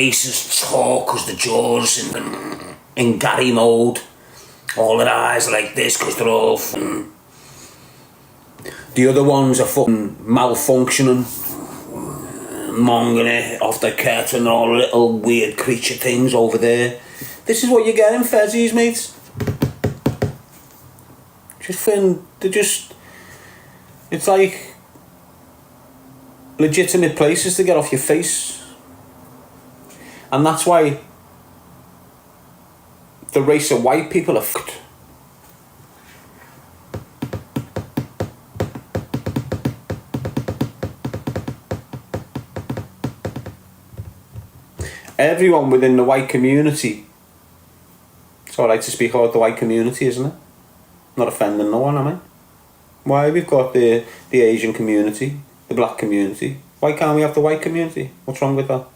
faces talk because the jaws in Gary mode. All their eyes are like this because they're all fucking... The other ones are fucking malfunctioning, monging it off their cat and all little weird creature things over there. This is what you get in Fezzies, mates. It's like legitimate places to get off your face. And that's why the race of white people are fucked. Everyone within the white community, it's alright to speak about the white community, isn't it? Not offending no one, am I? Why? We've got the Asian community, the black community. Why can't we have the white community? What's wrong with that?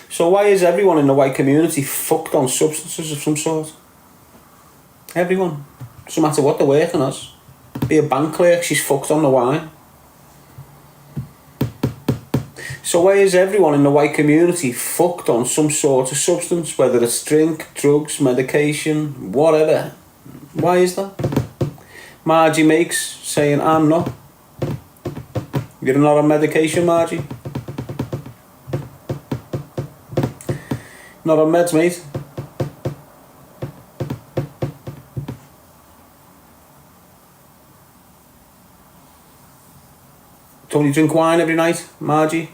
So why is everyone in the white community fucked on substances of some sort? Everyone. Doesn't matter what they're working as. Be a bank clerk, she's fucked on the wine. So why is everyone in the white community fucked on some sort of substance, whether it's drink, drugs, medication, whatever? Why is that? Margie makes saying, I'm not. You're not on medication, Margie? Not on meds, mate. Don't you drink wine every night, Margie?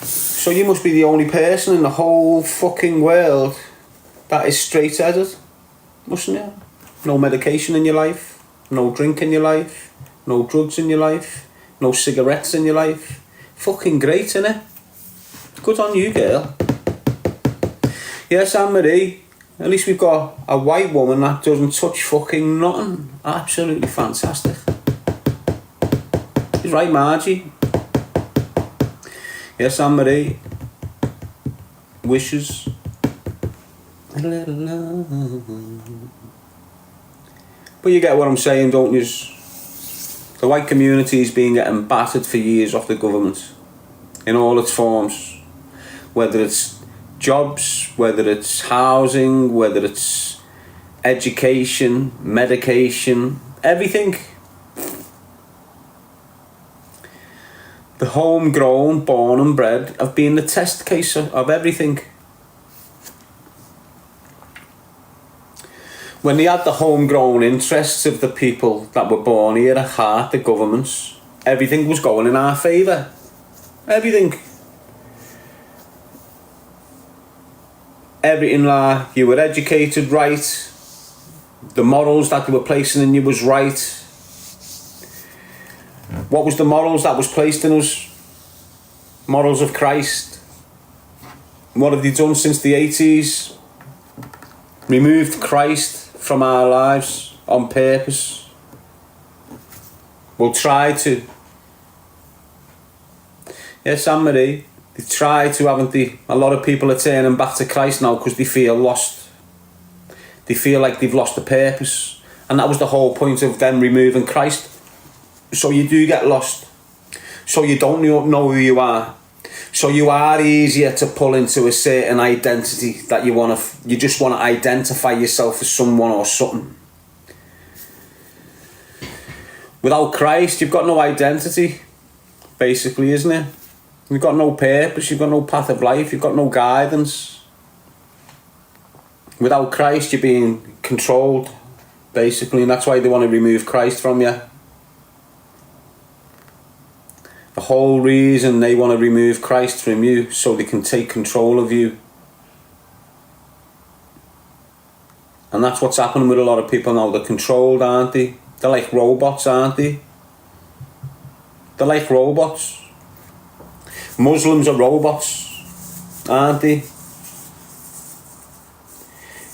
So you must be the only person in the whole fucking world that is straight-headed, mustn't you? No medication in your life. No drink in your life, no drugs in your life, no cigarettes in your life. Fucking great, innit? Good on you, girl. Yes, Anne-Marie, at least we've got a white woman that doesn't touch fucking nothing. Absolutely fantastic. She's right, Margie. Yes, Anne-Marie. Wishes. A little love. But you get what I'm saying, don't you? The white community's been getting battered for years off the government in all its forms, whether it's jobs, whether it's housing, whether it's education, medication, everything. The homegrown, born and bred have been the test case of everything. When they had the homegrown interests of the people that were born here at heart, the governments, everything was going in our favour. Everything. Everything, like, you were educated right, the morals that they were placing in you was right. What was the morals that was placed in us? Morals of Christ. What have they done since the 80s? Removed Christ from our lives on purpose. We'll try to. Yes, Anne-Marie, they try to, haven't they? A lot of people are turning back to Christ now because they feel lost. They feel like they've lost the purpose. And that was the whole point of them removing Christ. So you do get lost. So you don't know who you are. So you are easier to pull into a certain identity that you just want to identify yourself as someone or something. Without Christ, you've got no identity, basically, isn't it? You've got no purpose, you've got no path of life, you've got no guidance. Without Christ, you're being controlled, basically, and that's why they want to remove Christ from you. The whole reason they want to remove Christ from you, so they can take control of you. And that's what's happening with a lot of people now. They're controlled, aren't they? They're like robots, aren't they? They're like robots. Muslims are robots, aren't they?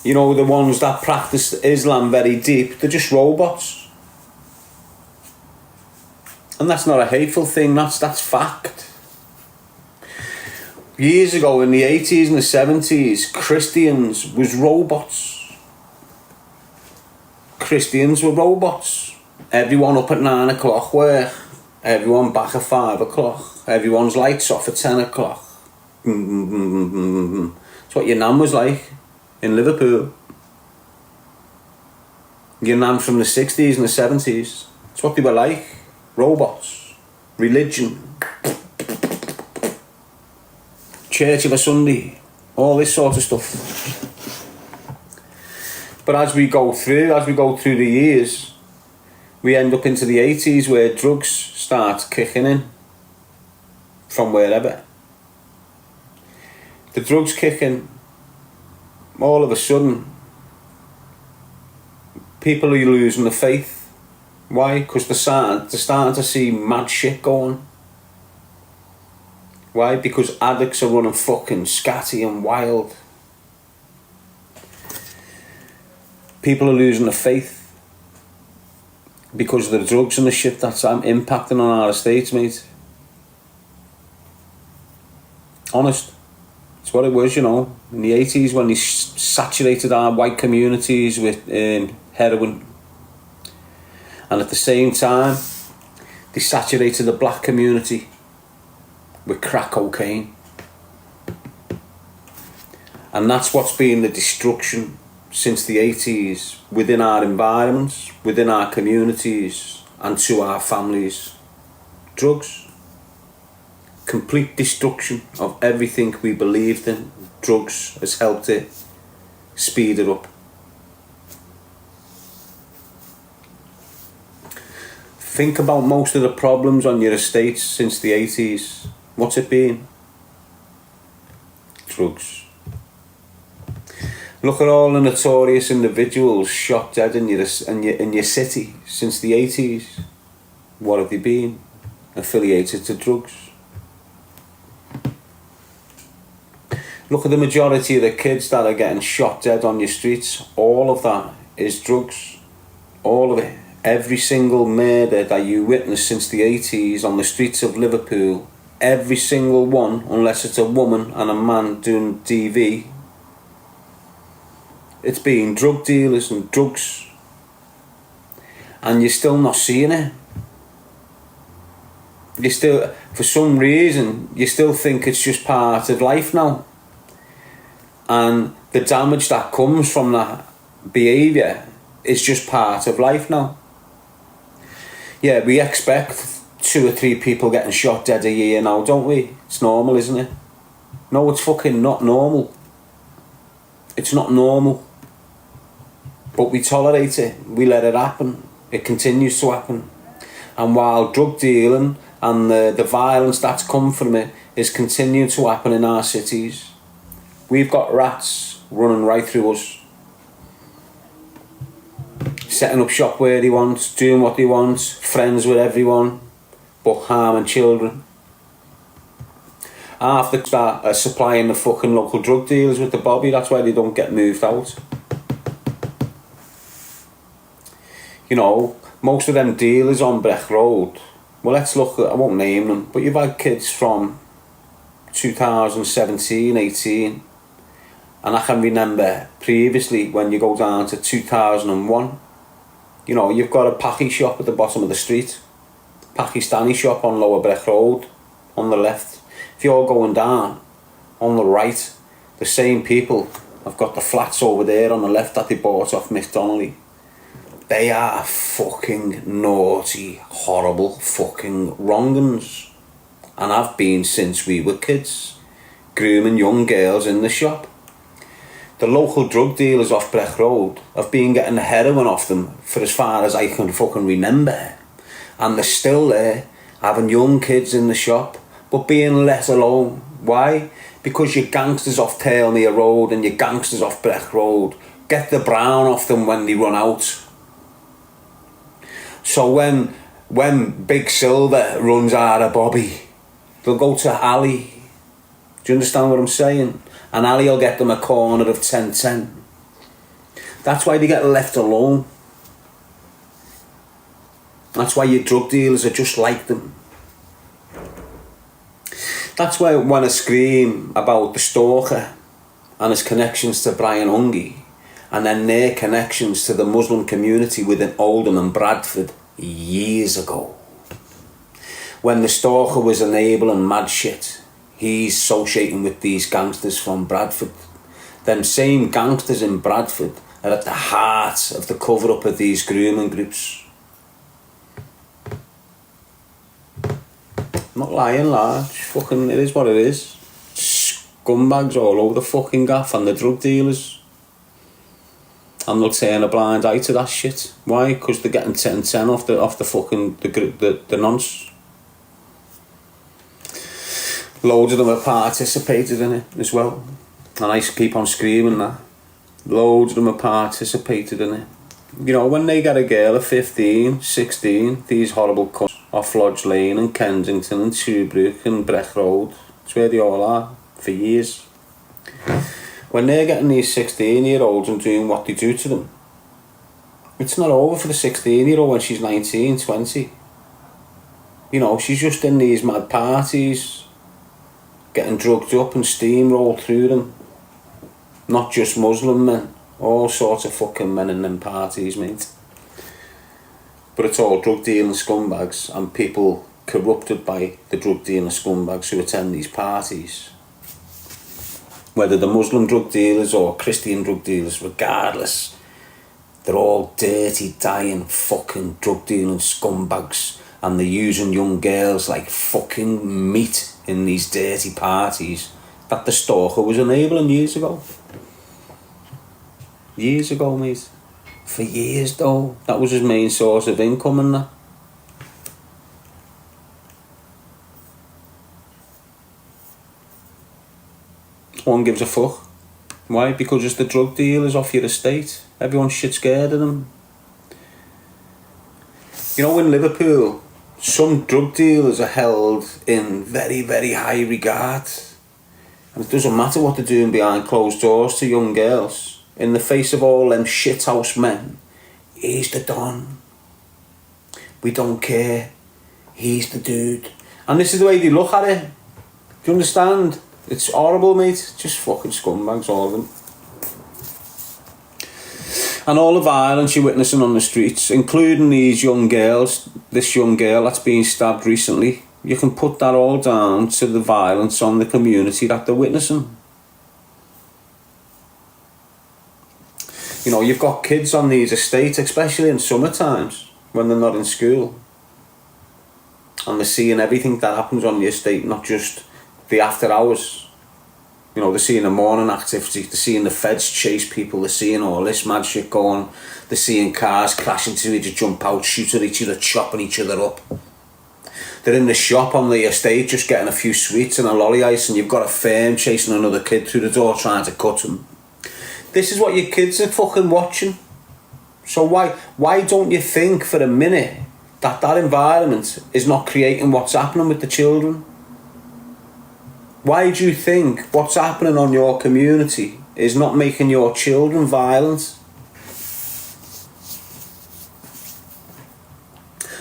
You know, the ones that practice Islam very deep, they're just robots. And that's not a hateful thing, that's fact. Years ago in the 80s and the 70s, Christians was robots. Christians were robots. Everyone up at 9 o'clock work. Everyone back at 5 o'clock. Everyone's lights off at 10 o'clock. That's what your nan was like in Liverpool. Your nan from the 60s and the 70s. That's what they were like. Robots. Religion. Church of a Sunday. All this sort of stuff. But as we go through the years, we end up into the 80s where drugs start kicking in from wherever. The drugs kick in, all of a sudden, people are losing the faith. Why? Because they're starting to see mad shit going. Why? Because addicts are running fucking scatty and wild. People are losing the faith because of the drugs and the shit that's impacting on our estates, mate. Honest. It's what it was, you know. In the 80s when they saturated our white communities with heroin. And at the same time, they saturated the black community with crack cocaine. And that's what's been the destruction since the 80s within our environments, within our communities and to our families. Drugs. Complete destruction of everything we believed in. Drugs has helped it speed it up. Think about most of the problems on your estates since the 80s. What's it been? Drugs. Look at all the notorious individuals shot dead in your city since the 80s. What have they been? Affiliated to drugs. Look at the majority of the kids that are getting shot dead on your streets. All of that is drugs. All of it. Every single murder that you witnessed since the 80s on the streets of Liverpool, every single one, unless it's a woman and a man doing DV, it's been drug dealers and drugs. And you're still not seeing it. You still, for some reason, you still think it's just part of life now. And the damage that comes from that behaviour is just part of life now. Yeah, we expect 2 or 3 people getting shot dead a year now, don't we? It's normal, isn't it? No, it's fucking not normal. It's not normal. But we tolerate it. We let it happen. It continues to happen. And while drug dealing and the violence that's come from it is continuing to happen in our cities, we've got rats running right through us. Setting up shop where they want, doing what they want, friends with everyone, but harming children. Half the start are supplying the fucking local drug dealers with the bobby, that's why they don't get moved out. You know, most of them dealers on Breck Road, well, let's look at, I won't name them, but you've had kids from 2017, 18, and I can remember previously when you go down to 2001, you know, you've got a Paki shop at the bottom of the street, Pakistani shop on Lower Breck Road, on the left. If you're going down, on the right, the same people have got the flats over there on the left that they bought off Miss Donnelly. They are fucking naughty, horrible fucking wrong'uns. And have been since we were kids, grooming young girls in the shop. The local drug dealers off Breck Road have been getting the heroin off them for as far as I can fucking remember. And they're still there, having young kids in the shop, but being let alone. Why? Because your gangsters off Tailmere Road and your gangsters off Breck Road get the brown off them when they run out. So when Big Silver runs out of Bobby, they'll go to Ali. Do you understand what I'm saying? And Ali will get them a corner of 10-10. That's why they get left alone. That's why your drug dealers are just like them. That's why when I scream about the stalker and his connections to Brian Hungy and then their connections to the Muslim community within Oldham and Bradford years ago. When the stalker was enabling mad shit, he's associating with these gangsters from Bradford. Them same gangsters in Bradford are at the heart of the cover-up of these grooming groups. I'm not lying, large. Fucking, it is what it is. Scumbags all over the fucking gaff, and the drug dealers. I'm not turning a blind eye to that shit. Why? Because they're getting 10 off the fucking the nonce. Loads of them have participated in it as well, and I keep on screaming that. Loads of them have participated in it. You know, when they get a girl of 15, 16, these horrible cunts off Lodge Lane and Kensington and Tuebrook and Breck Road, it's where they all are for years. When they're getting these 16-year-olds and doing what they do to them, it's not over for the 16-year-old when she's 19, 20. You know, she's just in these mad parties, getting drugged up and steamrolled through them. Not just Muslim men, all sorts of fucking men in them parties, mate. But it's all drug dealing scumbags and people corrupted by the drug dealing scumbags who attend these parties. Whether they're Muslim drug dealers or Christian drug dealers, regardless, they're all dirty, dying, fucking drug dealing scumbags, and they're using young girls like fucking meat in these dirty parties that the stalker was enabling years ago. Years ago, mate. For years, though. That was his main source of income and that. One gives a fuck. Why? Because it's the drug dealers off your estate. Everyone's shit scared of them. You know, in Liverpool, some drug dealers are held in very, very high regard. And it doesn't matter what they're doing behind closed doors to young girls. In the face of all them shithouse men, he's the Don. We don't care. He's the dude. And this is the way they look at it. Do you understand? It's horrible, mate. Just fucking scumbags, all of them. And all the violence you're witnessing on the streets, including these young girls, this young girl that's been stabbed recently, you can put that all down to the violence on the community that they're witnessing. You know, you've got kids on these estates, especially in summer times, when they're not in school. And they're seeing everything that happens on the estate, not just the after hours. You know, they're seeing the morning activity, they're seeing the feds chase people, they're seeing all this mad shit going, they're seeing cars crash into each other, jump out, shoot at each other, chopping each other up. They're in the shop on the estate just getting a few sweets and a lolly ice, and you've got a firm chasing another kid through the door trying to cut him. This is what your kids are fucking watching. So why don't you think for a minute that environment is not creating what's happening with the children? Why do you think what's happening on your community is not making your children violent?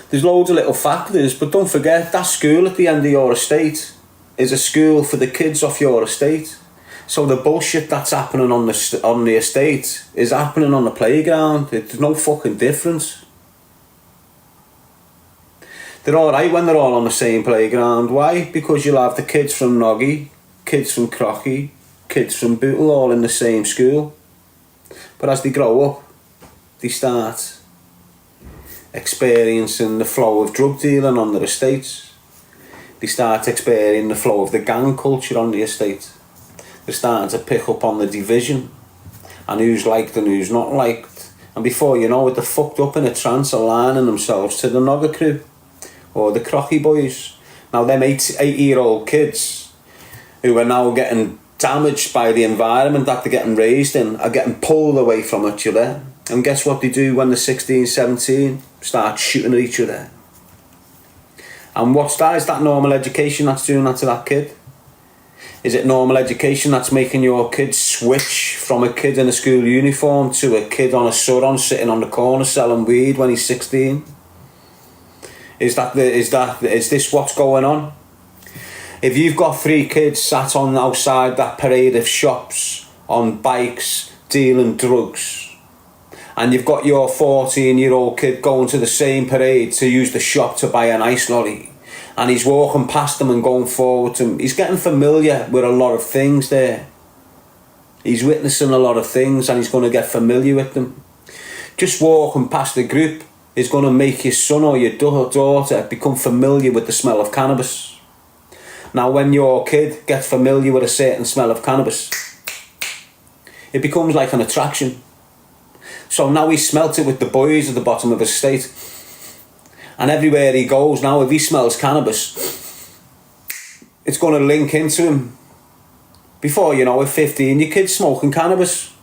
There's loads of little factors, but don't forget that school at the end of your estate is a school for the kids off your estate. So the bullshit that's happening on the estate is happening on the playground. There's no fucking difference. They're alright when they're all on the same playground. Why? Because you'll have the kids from Noggy, kids from Crocky, kids from Bootle all in the same school. But as they grow up, they start experiencing the flow of drug dealing on their estates. They start experiencing the flow of the gang culture on the estate. They're starting to pick up on the division and who's liked and who's not liked. And before you know it, they're fucked up in a trance, aligning themselves to the Nogger crew or the Crocky boys. Now them 8-year-old kids who are now getting damaged by the environment that they're getting raised in are getting pulled away from each other. And guess what they do when they're 16, 17? Start shooting at each other. And what's that? Is that normal education that's doing that to that kid? Is it normal education that's making your kid switch from a kid in a school uniform to a kid on a surron sitting on the corner selling weed when he's 16? Is this what's going on? If you've got 3 kids sat on outside that parade of shops on bikes, dealing drugs, and you've got your 14-year-old kid going to the same parade to use the shop to buy an ice lorry, and he's walking past them and going forward to them, he's getting familiar with a lot of things there. He's witnessing a lot of things and he's going to get familiar with them. Just walking past the group is going to make your son or your daughter become familiar with the smell of cannabis. Now, when your kid gets familiar with a certain smell of cannabis, it becomes like an attraction. So now he smelt it with the boys at the bottom of his estate. And everywhere he goes now, if he smells cannabis, it's going to link into him. Before you know it, 15, your kid's smoking cannabis.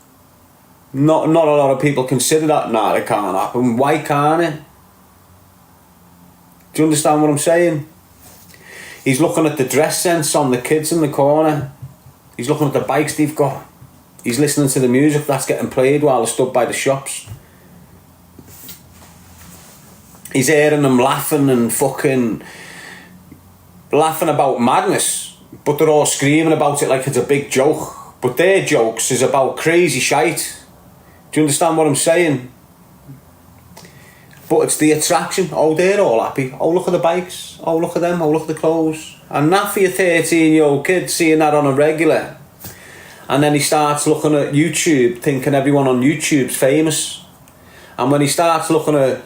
Not a lot of people consider that. Nah, it can't happen. Why can't it? Do you understand what I'm saying? He's looking at the dress sense on the kids in the corner. He's looking at the bikes they've got. He's listening to the music that's getting played while they're stood by the shops. He's hearing them laughing and fucking laughing about madness, but they're all screaming about it like it's a big joke. But their jokes is about crazy shite. Do you understand what I'm saying? But it's the attraction. Oh, they're all happy. Oh, look at the bikes. Oh, look at them. Oh, look at the clothes. And that for your 13-year-old kid seeing that on a regular. And then he starts looking at YouTube, thinking everyone on YouTube's famous. And when he starts looking at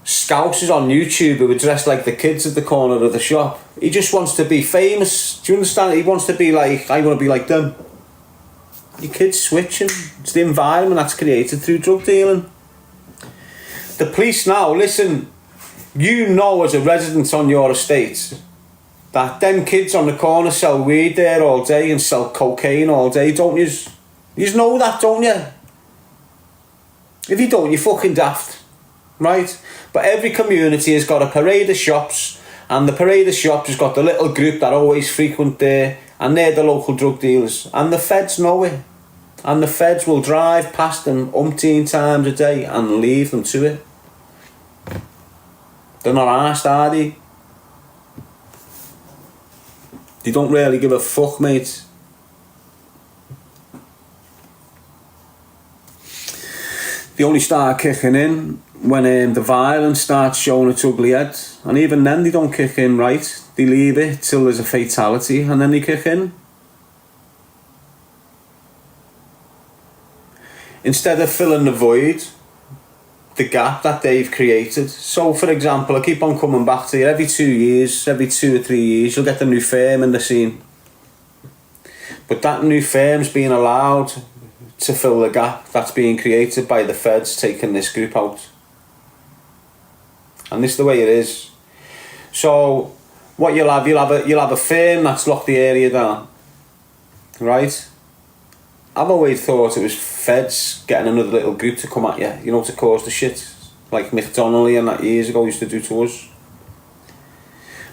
scousers on YouTube who are dressed like the kids at the corner of the shop, he just wants to be famous. Do you understand? He wants to be like, I want to be like them. Your kid's switching. It's the environment that's created through drug dealing. The police now, listen, you know as a resident on your estate that them kids on the corner sell weed there all day and sell cocaine all day, don't you? You know that, don't you? If you don't, you're fucking daft, right? But every community has got a parade of shops, and the parade of shops has got the little group that always frequent there, and they're the local drug dealers. And the feds know it. And the feds will drive past them umpteen times a day and leave them to it. They're not arsed, are they? They don't really give a fuck, mate. They only start kicking in when the violence starts showing its ugly head. And even then they don't kick in right. They leave it till there's a fatality and then they kick in. Instead of filling the void, the gap that they've created. So, for example, I keep on coming back to you, every 2 years, every 2 or 3 years, you'll get a new firm in the scene. But that new firm's being allowed to fill the gap that's being created by the feds taking this group out. And this is the way it is. So, what you'll have a firm that's locked the area down, right? I've always thought it was feds getting another little group to come at you, you know, to cause the shit, like Mick Donnelly and that years ago used to do to us.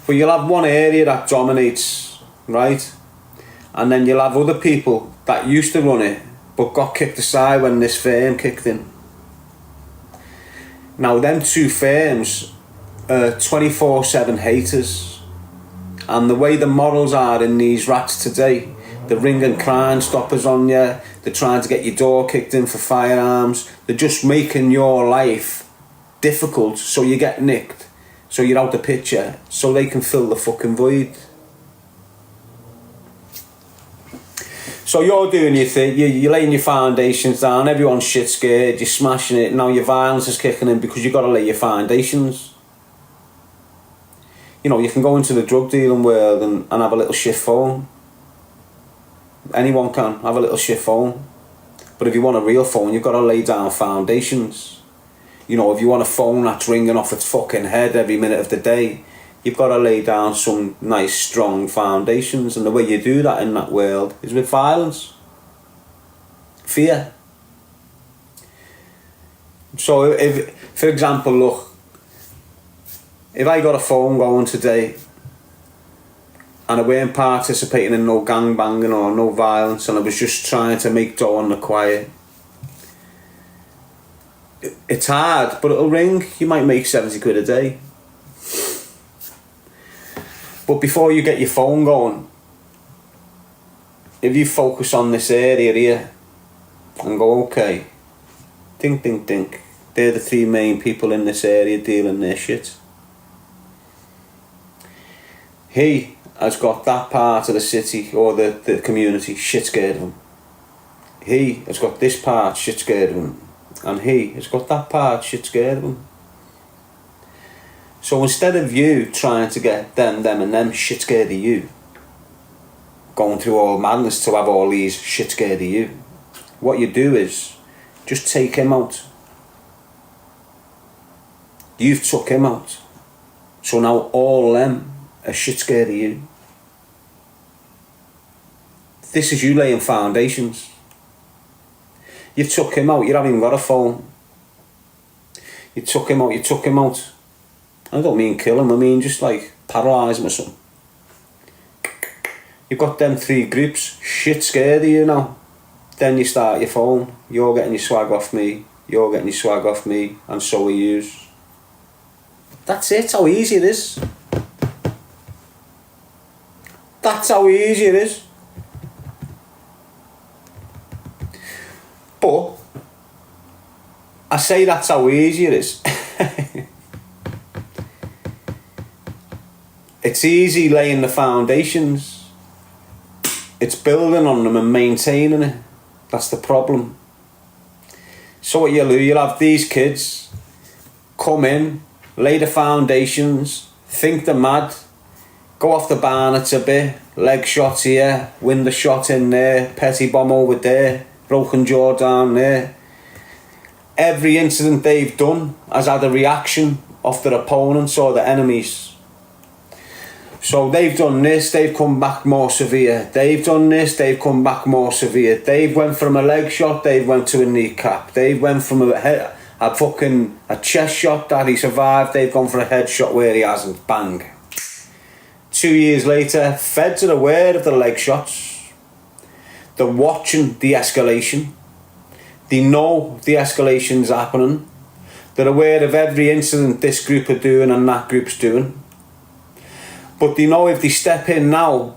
But you'll have one area that dominates, right? And then you'll have other people that used to run it but got kicked aside when this firm kicked in. Now, them two firms are 24/7 haters. And the way the morals are in these rats today, they're ringing Crime Stoppers on you, they're trying to get your door kicked in for firearms, they're just making your life difficult so you get nicked, so you're out the picture, so they can fill the fucking void. So you're doing your thing, you're laying your foundations down, everyone's shit scared, you're smashing it, now your violence is kicking in because you've got to lay your foundations. You know, you can go into the drug dealing world and have a little shit phone. Anyone can have a little shit phone. But if you want a real phone, you've got to lay down foundations. You know, if you want a phone that's ringing off its fucking head every minute of the day, you've got to lay down some nice strong foundations. And the way you do that in that world is with violence. Fear. So if, for example, look, if I got a phone going today and I weren't participating in no gangbanging or no violence and I was just trying to make dough on the quiet, it's hard, but it'll ring. You might make 70 quid a day. But before you get your phone going, if you focus on this area here and go, okay, think. They're the three main people in this area dealing their shit. He has got that part of the city or the community shit scared of him. He has got this part shit scared of him. And he has got that part shit scared of him. So instead of you trying to get them and them shit scared of you, going through all madness to have all these shit scared of you, what you do is just take him out. You've took him out. So now all them are shit scared of you. This is you laying foundations. You took him out, you haven't even got a phone. You took him out. I don't mean kill him, I mean just like paralyse him or something. You've got them three groups shit scared of you now. Then you start your phone. You're getting your swag off me. You're getting your swag off me. And so are yous. That's it, how easy it is. That's how easy it is. But I say that's how easy it is. It's easy laying the foundations. It's building on them and maintaining it. That's the problem. So what you'll do, you'll have these kids come in, lay the foundations, think they're mad, go off the barnets a bit, leg shots here, window shot in there, petty bomb over there, broken jaw down there. Every incident they've done has had a reaction of their opponents or their enemies. So they've done this, they've come back more severe. They've done this, they've come back more severe. They've went from a leg shot, they've went to a kneecap. They've went from a chest shot that he survived, they've gone for a head shot where he hasn't. Bang. 2 years later, feds are aware of the leg shots. They're watching the escalation. They know the escalation's happening. They're aware of every incident this group are doing and that group's doing. But they know if they step in now,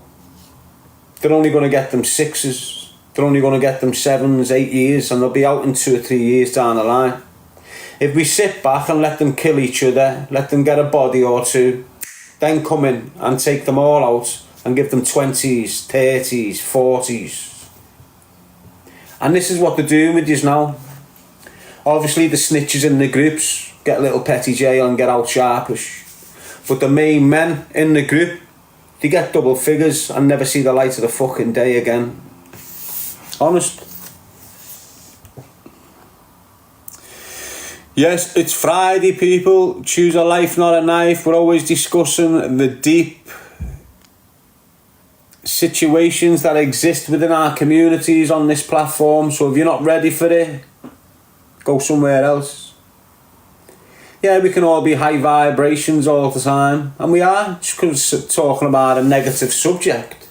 they're only going to get them 6s. They're only going to get them 7s, 8 years, and they'll be out in 2 or 3 years down the line. If we sit back and let them kill each other, let them get a body or two, then come in and take them all out and give them 20s, 30s, 40s. And this is what they're doing with you now. Obviously the snitches in the groups get a little petty jail and get out sharpish. But the main men in the group, they get double figures and never see the light of the fucking day again. Honest. Yes, it's Friday, people. Choose a life, not a knife. We're always discussing the deep situations that exist within our communities on this platform. So if you're not ready for it, go somewhere else. Yeah, we can all be high vibrations all the time, and we are. Just because talking about a negative subject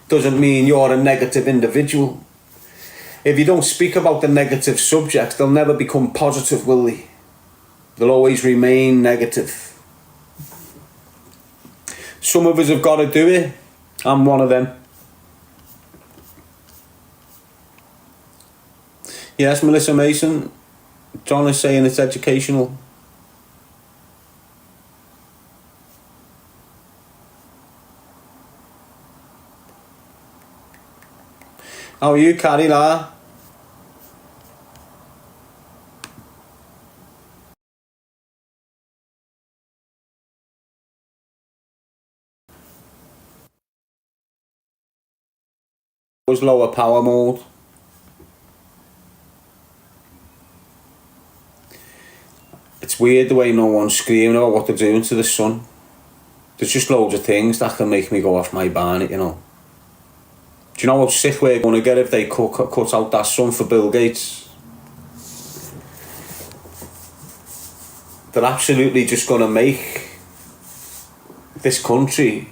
doesn't mean you're a negative individual. If you don't speak about the negative subjects, they'll never become positive, will they? They'll always remain negative. Some of us have got to do it. I'm one of them. Yes, Melissa Mason. John is saying it's educational. How are you, Carrie La? Was lower power mode. It's weird the way no one's screaming about what they're doing to the sun. There's just loads of things that can make me go off my barnet, you know. Do you know how sick we're going to get if they cut out that sun for Bill Gates? They're absolutely just going to make this country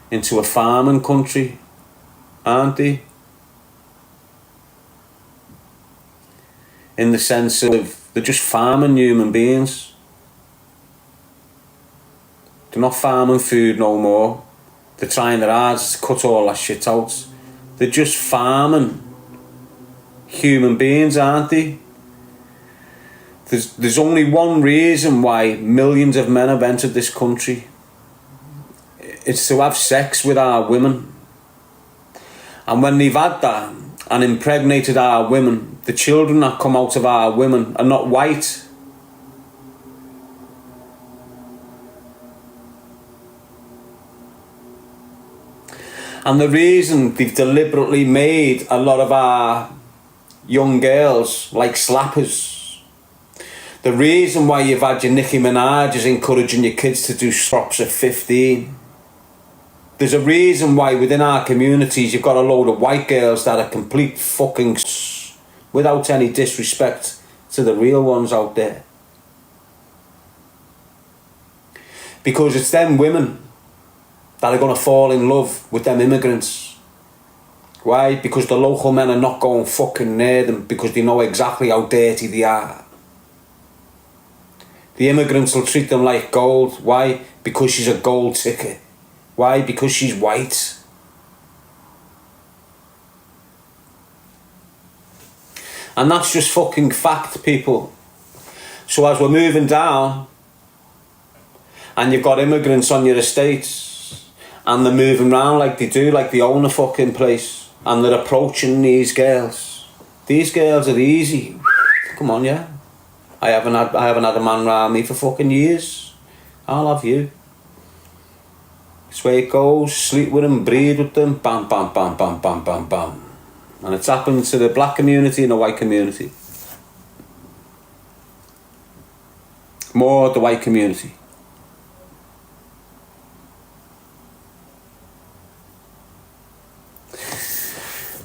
into a farming country, aren't they? In the sense of they're just farming human beings. They're not farming food no more. They're trying their hardest to cut all that shit out. They're just farming human beings, aren't they? There's only one reason why millions of men have entered this country. It's to have sex with our women. And when they've had that and impregnated our women, the children that come out of our women are not white. And the reason they've deliberately made a lot of our young girls like slappers, the reason why you've had your Nicki Minaj's encouraging your kids to do strops at 15, there's a reason why within our communities you've got a load of white girls that are complete fucking without any disrespect to the real ones out there. Because it's them women that are going to fall in love with them immigrants. Why? Because the local men are not going fucking near them because they know exactly how dirty they are. The immigrants will treat them like gold. Why? Because she's a gold ticket. Why? Because she's white. And that's just fucking fact, people. So as we're moving down and you've got immigrants on your estates and they're moving around like they do, like they own the fucking place, and they're approaching these girls. These girls are easy. Come on, yeah. I haven't had a man around me for fucking years. I'll have you. That's where it goes. Sleep with them, breed with them, bam, bam, bam, bam, bam, bam, bam. And it's happened to the black community and the white community. More the white community.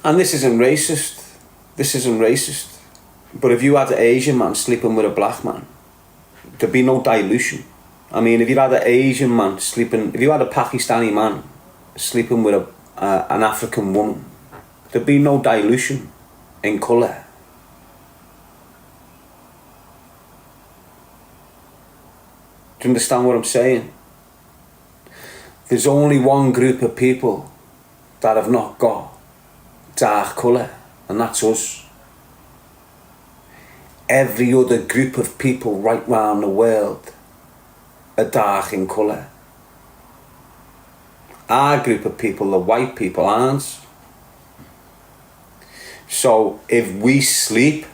And this isn't racist. This isn't racist. But if you had an Asian man sleeping with a black man, there'd be no dilution. I mean, if you had an Asian man sleeping, if you had a Pakistani man sleeping with an African woman, there'd be no dilution in colour. Do you understand what I'm saying? There's only one group of people that have not got dark colour, and that's us. Every other group of people right round the world are dark in colour. Our group of people, the white people, aren't. So if we sleep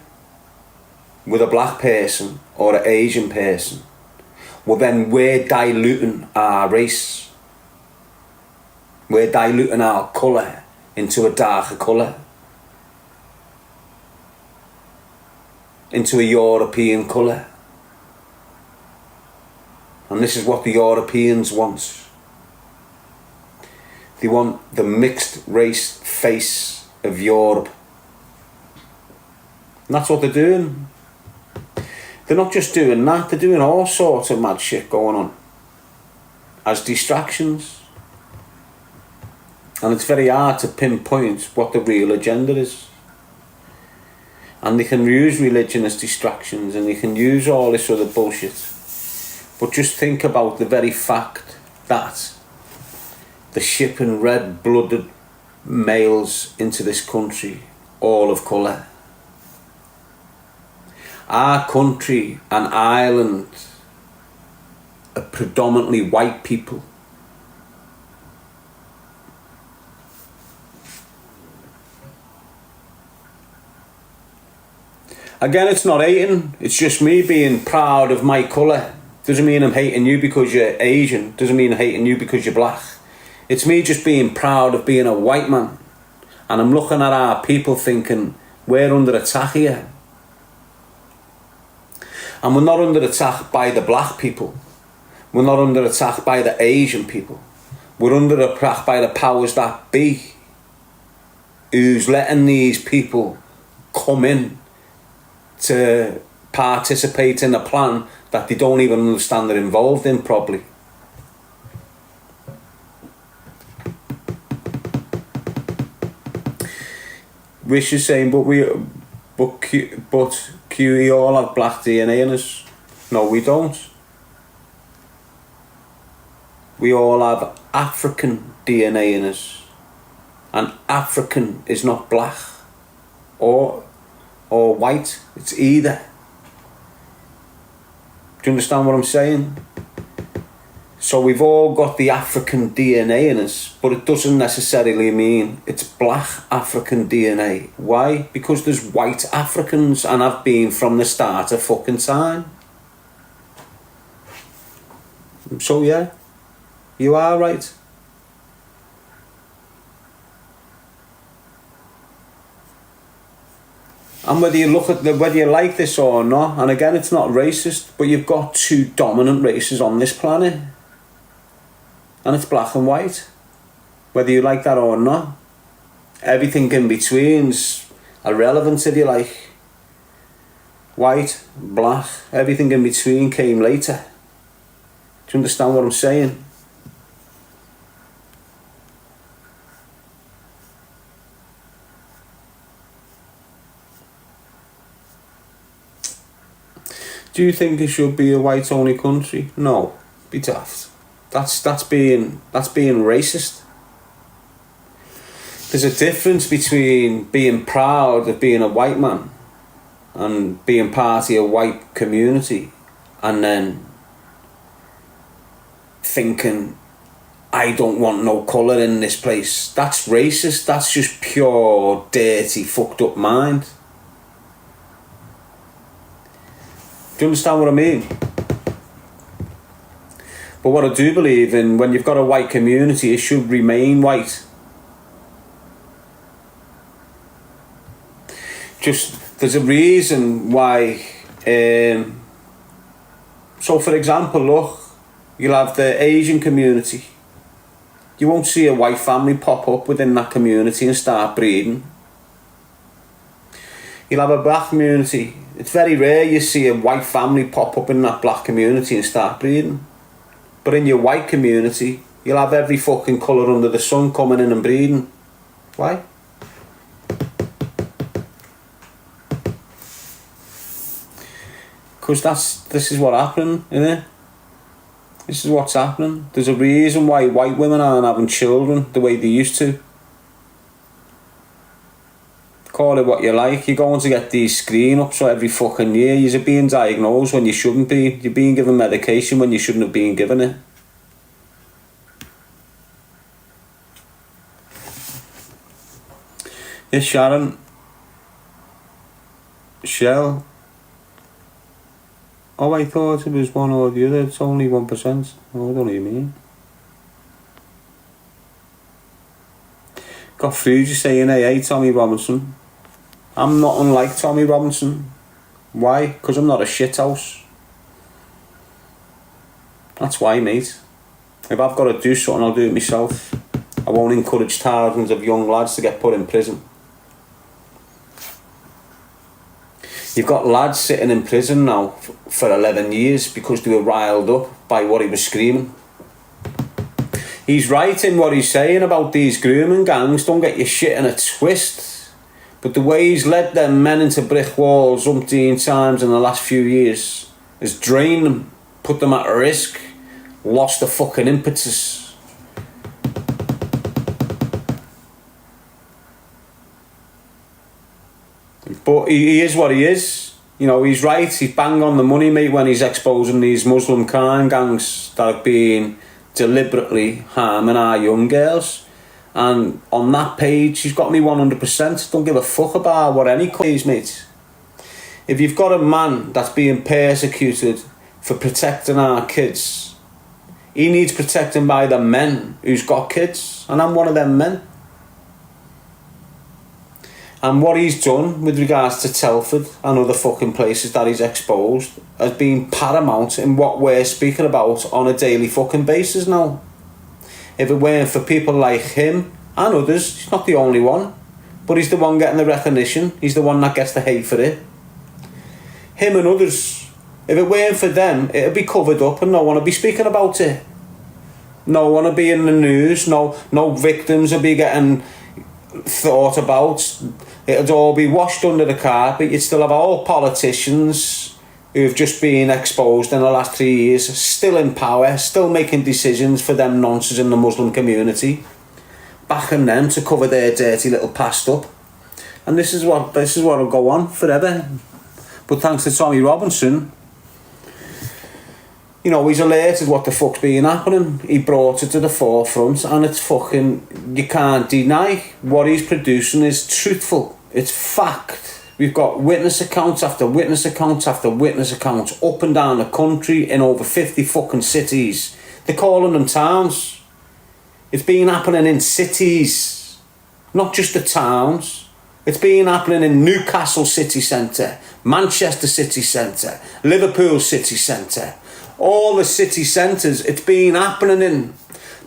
with a black person or an Asian person, well then we're diluting our race. We're diluting our colour into a darker colour. Into a European colour. And this is what the Europeans want. They want the mixed race face of Europe. And that's what they're doing. They're not just doing that, they're doing all sorts of mad shit going on as distractions. And it's very hard to pinpoint what the real agenda is. And they can use religion as distractions and they can use all this other bullshit. But just think about the very fact that they're shipping red-blooded males into this country, all of colour. Our country and Ireland are predominantly white people. Again, it's not hating, it's just me being proud of my colour. Doesn't mean I'm hating you because you're Asian, doesn't mean I'm hating you because you're black. It's me just being proud of being a white man. And I'm looking at our people thinking, we're under attack here. And we're not under attack by the black people. We're not under attack by the Asian people. We're under attack by the powers that be, who's letting these people come in to participate in a plan that they don't even understand they're involved in properly. Wish is saying, but QE all have black DNA in us. No, we don't. We all have African DNA in us. And African is not black. Or or white. It's either. Do you understand what I'm saying? So we've all got the African DNA in us, but it doesn't necessarily mean it's black African DNA. Why? Because there's white Africans, and have been from the start of fucking time. So yeah, you are right. And whether you look at whether you like this or not, and again, it's not racist, but you've got two dominant races on this planet, and it's black and white. Whether you like that or not, everything in between's irrelevant, if you like. White, black, everything in between came later. Do you understand what I'm saying? Do you think it should be a white-only country? No, be daft. That's being racist. There's a difference between being proud of being a white man and being part of a white community, and then thinking, I don't want no colour in this place. That's racist. That's just pure, dirty, fucked up mind. Do you understand what I mean? But what I do believe in, when you've got a white community, it should remain white. Just, there's a reason why. So for example, look, you'll have the Asian community. You won't see a white family pop up within that community and start breeding. You'll have a black community. It's very rare you see a white family pop up in that black community and start breeding. But in your white community, you'll have every fucking colour under the sun coming in and breeding. Why? Because this is what happened, isn't it? This is what's happening. There's a reason why white women aren't having children the way they used to. Call it what you like. You're going to get these screen ups every fucking year. You're being diagnosed when you shouldn't be. You're being given medication when you shouldn't have been given it. Yes, Sharon. Shell. Oh, I thought it was one or the other. It's only 1%. Oh, I don't even mean. Got through just saying, hey, Tommy Robinson. I'm not unlike Tommy Robinson. Why? Because I'm not a shithouse. That's why, mate. If I've got to do something, I'll do it myself. I won't encourage thousands of young lads to get put in prison. You've got lads sitting in prison now for 11 years because they were riled up by what he was screaming. He's right in what he's saying about these grooming gangs. Don't get your shit in a twist. But the way he's led them men into brick walls umpteen times in the last few years has drained them, put them at risk, lost the fucking impetus. But he is what he is. You know, he's right. He's bang on the money, mate, when he's exposing these Muslim crime gangs that have been deliberately harming our young girls. And on that page, he's got me 100%. Don't give a fuck about what any is, mate. If you've got a man that's being persecuted for protecting our kids, he needs protecting by the men who's got kids. And I'm one of them men. And what he's done with regards to Telford and other fucking places that he's exposed has been paramount in what we're speaking about on a daily fucking basis now. If it weren't for people like him and others, he's not the only one, but he's the one getting the recognition. He's the one that gets the hate for it. Him and others, if it weren't for them, it'd be covered up and no one would be speaking about it. No one would be in the news. No victims would be getting thought about. It'd all be washed under the carpet. You'd still have all politicians who've just been exposed in the last 3 years, still in power, still making decisions for them nonsense in the Muslim community, backing them to cover their dirty little past up. And this is what will go on forever. But thanks to Tommy Robinson, you know, he's alerted what the fuck's been happening. He brought it to the forefront, and it's fucking, you can't deny what he's producing is truthful. It's fact. We've got witness accounts after witness accounts after witness accounts up and down the country in over 50 fucking cities. They're calling them towns. It's been happening in cities, not just the towns. It's been happening in Newcastle city centre, Manchester city centre, Liverpool city centre. All the city centres, it's been happening in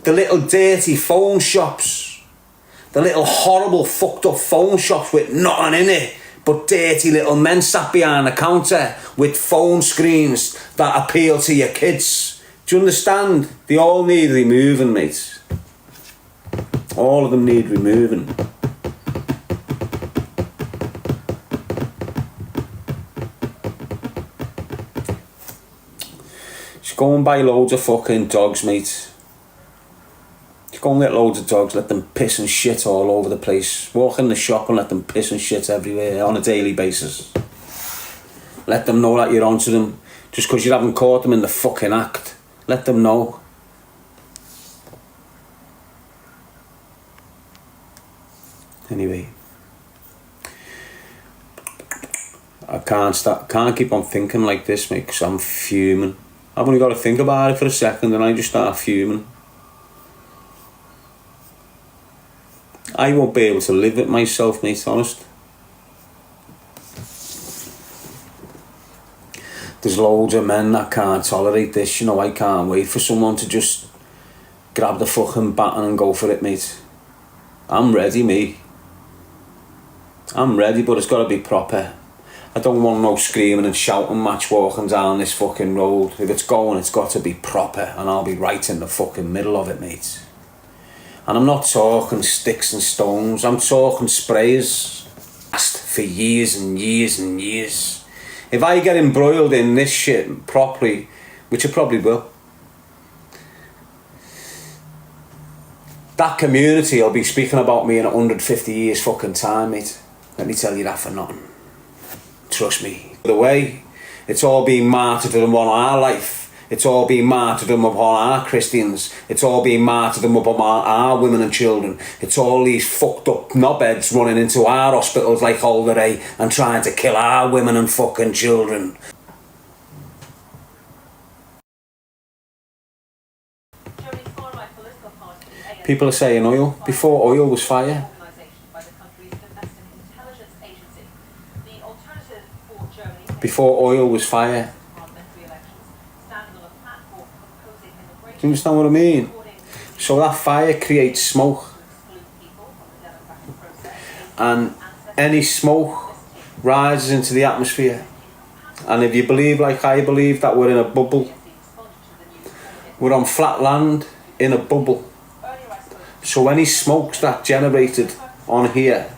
the little dirty phone shops. The little horrible fucked up phone shops with nothing in it but dirty little men sat behind the counter with phone screens that appeal to your kids. Do you understand? They all need removing, mate. All of them need removing. Just go and buy loads of fucking dogs, mate. Just go and get loads of dogs, let them piss and shit all over the place. Walk in the shop and let them piss and shit everywhere on a daily basis. Let them know that you're onto them. Just because you haven't caught them in the fucking act. Let them know. Anyway. I can't keep on thinking like this, mate, because I'm fuming. I've only got to think about it for a second and I just start fuming. I won't be able to live with myself, mate, honest. There's loads of men that can't tolerate this, you know. I can't wait for someone to just grab the fucking baton and go for it, mate. I'm ready, mate. I'm ready, but it's got to be proper. I don't want no screaming and shouting match walking down this fucking road. If it's going, it's got to be proper, and I'll be right in the fucking middle of it, mate. And I'm not talking sticks and stones, I'm talking sprays. Last for years and years and years. If I get embroiled in this shit properly, which I probably will, that community will be speaking about me in 150 years fucking time, mate. Let me tell you that for nothing. Trust me. The way it's all been martyrdom on our life. It's all been martyrdom upon our Christians. It's all been martyrdom upon our women and children. It's all these fucked up knobheads running into our hospitals like Alderey and trying to kill our women and fucking children. People are saying oil. Before oil was fire. Before oil was fire. Do you understand what I mean? So that fire creates smoke. And any smoke rises into the atmosphere. And if you believe like I believe that we're in a bubble, we're on flat land in a bubble. So any smoke that's generated on here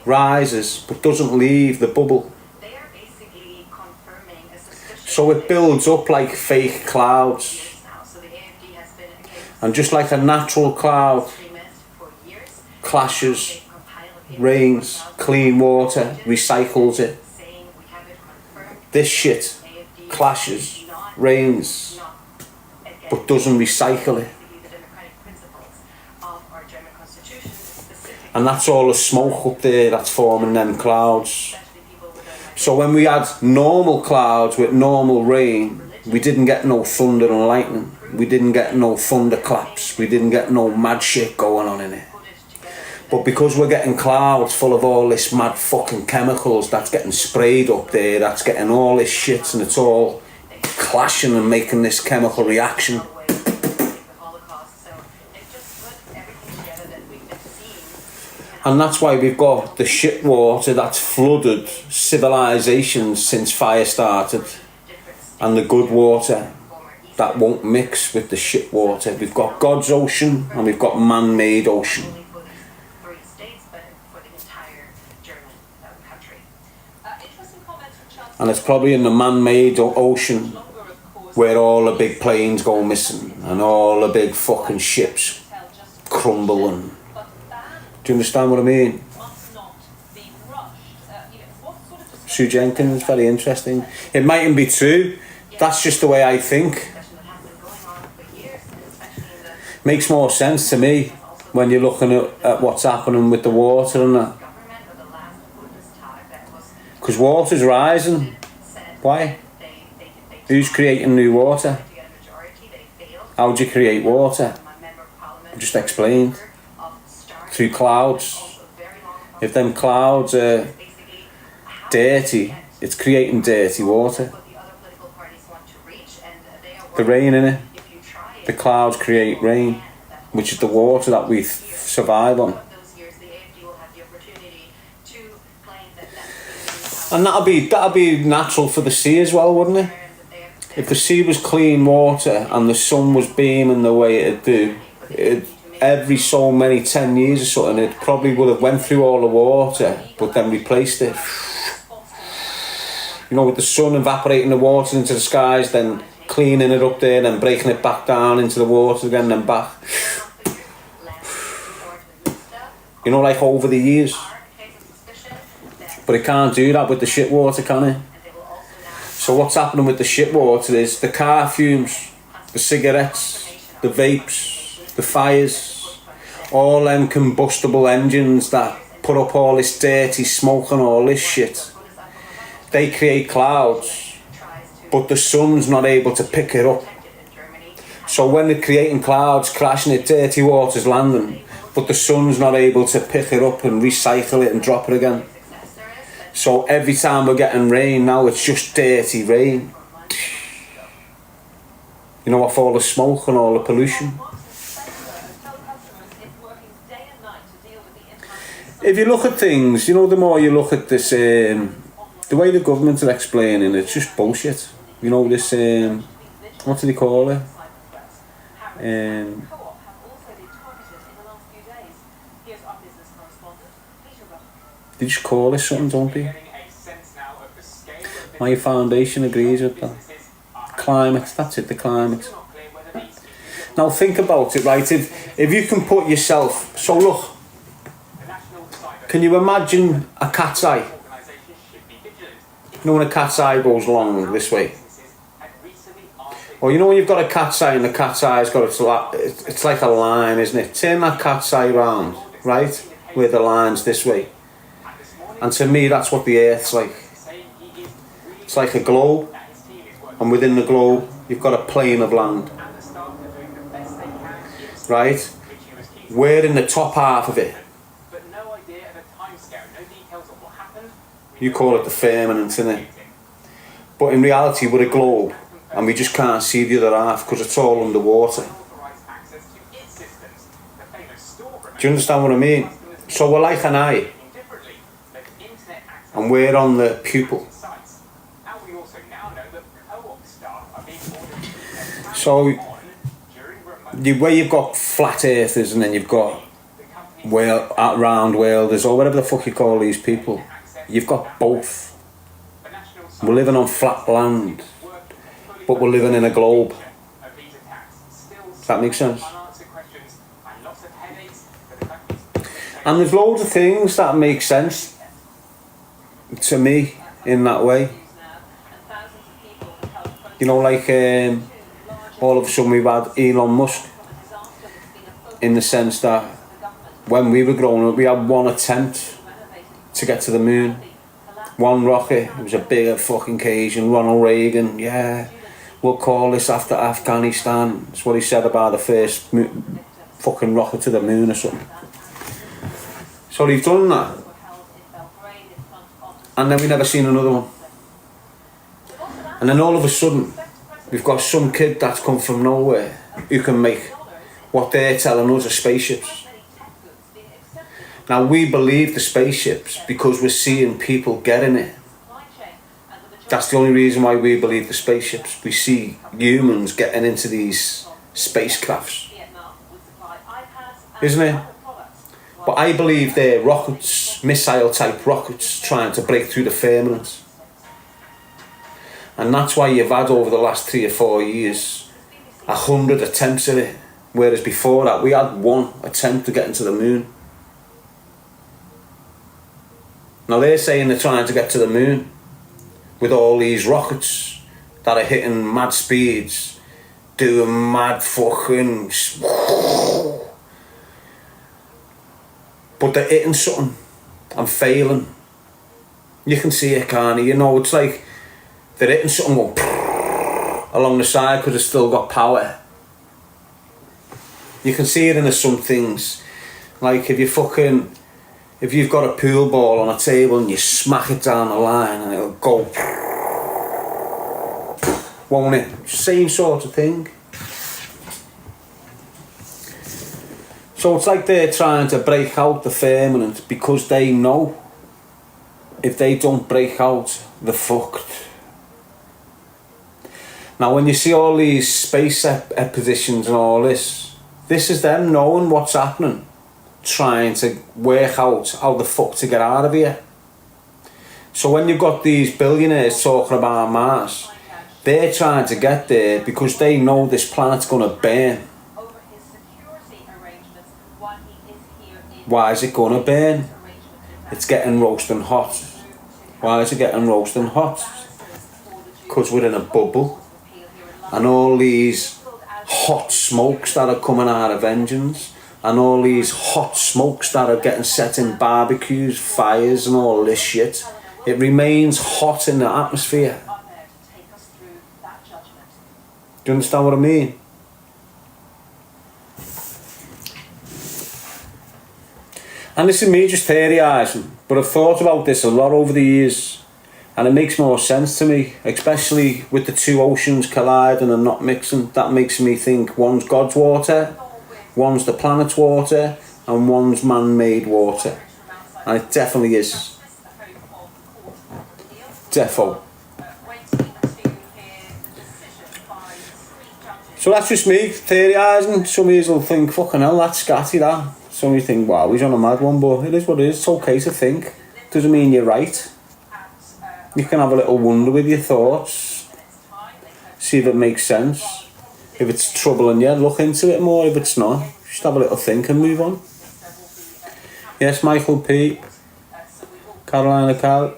rises but doesn't leave the bubble. So it builds up like fake clouds. And just like a natural cloud clashes, rains, clean water, recycles it. This shit clashes, rains, but doesn't recycle it. And that's all the smoke up there that's forming them clouds. So when we had normal clouds with normal rain, we didn't get no thunder and lightning. We didn't get no thunderclaps. We didn't get no mad shit going on in it. But because we're getting clouds full of all this mad fucking chemicals that's getting sprayed up there, that's getting all this shit, and it's all clashing and making this chemical reaction. And that's why we've got the shit water that's flooded civilizations since fire started, and the good water that won't mix with the shit water. We've got God's ocean and we've got man-made ocean. And it's probably in the man-made ocean where all the big planes go missing and all the big fucking ships crumble. And do you understand what I mean? Sue Jenkins, very interesting. It mightn't be true. That's just the way I think. Makes more sense to me when you're looking at what's happening with the water and that. Because water's rising. Why? Who's creating new water? How do you create water? I just explained. Through clouds. If them clouds are dirty, it's creating dirty water. The rain in it. The clouds create rain, which is the water that we survive on. And that'll be natural for the sea as well, wouldn't it? If the sea was clean water and the sun was beaming the way it'd do, every so many 10 years or something, it probably would have went through all the water, but then replaced it. You know, with the sun evaporating the water into the skies, then cleaning it up there, then breaking it back down into the water again, then back. You know, like over the years. But it can't do that with the shit water, can it? So what's happening with the shit water is the car fumes, the cigarettes, the vapes, the fires, all them combustible engines that put up all this dirty smoke and all this shit. They create clouds, but the sun's not able to pick it up. So when they're creating clouds, crashing it, dirty water's landing, but the sun's not able to pick it up and recycle it and drop it again. So every time we're getting rain now, it's just dirty rain. You know, off all the smoke and all the pollution. If you look at things, you know, the more you look at this, the way the government are explaining it's just bullshit. You know, this, what do they call it? They just call it something, don't they? My foundation agrees with that. Climate, that's it, the climate. Now think about it, right? If you can put yourself... So look, can you imagine a cat's eye? You know when a cat's eye goes long this way? Or you know when you've got a cat's eye and the cat's eye's got it's like a line, isn't it? Turn that cat's eye round, right? Where the line's this way. And to me, that's what the Earth's like. It's like a globe, and within the globe, you've got a plane of land. Right? We're in the top half of it. You call it the firmament, innit? But in reality, we're a globe, and we just can't see the other half because it's all underwater. Do you understand what I mean? So we're like an eye. And we're on the pupil. So, where you've got flat earthers and then you've got round worlders, or whatever the fuck you call these people, you've got both. We're living on flat land, but we're living in a globe. Does that make sense? And there's loads of things that make sense to me in that way. You know, like all of a sudden we've had Elon Musk, in the sense that when we were growing up we had one attempt to get to the moon, one rocket. It was a big fucking occasion. Ronald Reagan, yeah, we'll call this after Afghanistan. That's what he said about the first fucking rocket to the moon or something. So they've done that. And then we never seen another one. And then all of a sudden, we've got some kid that's come from nowhere who can make what they're telling us are spaceships. Now we believe the spaceships because we're seeing people getting it. That's the only reason why we believe the spaceships. We see humans getting into these spacecrafts. Isn't it? But I believe they're rockets, missile-type rockets, trying to break through the firmament. And that's why you've had, over the last 3 or 4 years, 100 attempts at it. Whereas before that, we had one attempt to get into the moon. Now they're saying they're trying to get to the moon. with all these rockets that are hitting mad speeds, doing mad fucking... But they're hitting something and failing. You can see it, can't you? You know, it's like they're hitting something going along the side because it's still got power. You can see it in some things. Like if you've got a pool ball on a table and you smack it down the line and it'll go, won't it? Same sort of thing. So it's like they're trying to break out the firmament because they know if they don't break out, they're fucked. Now when you see all these space expositions and all this is them knowing what's happening, trying to work out how the fuck to get out of here. So when you've got these billionaires talking about Mars, they're trying to get there because they know this planet's going to burn. Why is it going to burn? It's getting roasting hot. Why is it getting roasting hot? Because we're in a bubble. And all these hot smokes that are coming out of engines, and all these hot smokes that are getting set in barbecues, fires and all this shit, it remains hot in the atmosphere. Do you understand what I mean? And this is me just theorising, but I've thought about this a lot over the years, and it makes more sense to me, especially with the two oceans colliding and not mixing. That makes me think one's God's water, one's the planet's water, and one's man-made water. And it definitely is. Defo. So that's just me theorising. Some of you will think, fucking hell, that's scatty, that. Some of you think, wow, he's on a mad one, but it is what it is. It's okay to think. Doesn't mean you're right. You can have a little wonder with your thoughts. See if it makes sense. If it's troubling you, look into it more. If it's not, just have a little think and move on. Yes, Michael P. Carolina Cal.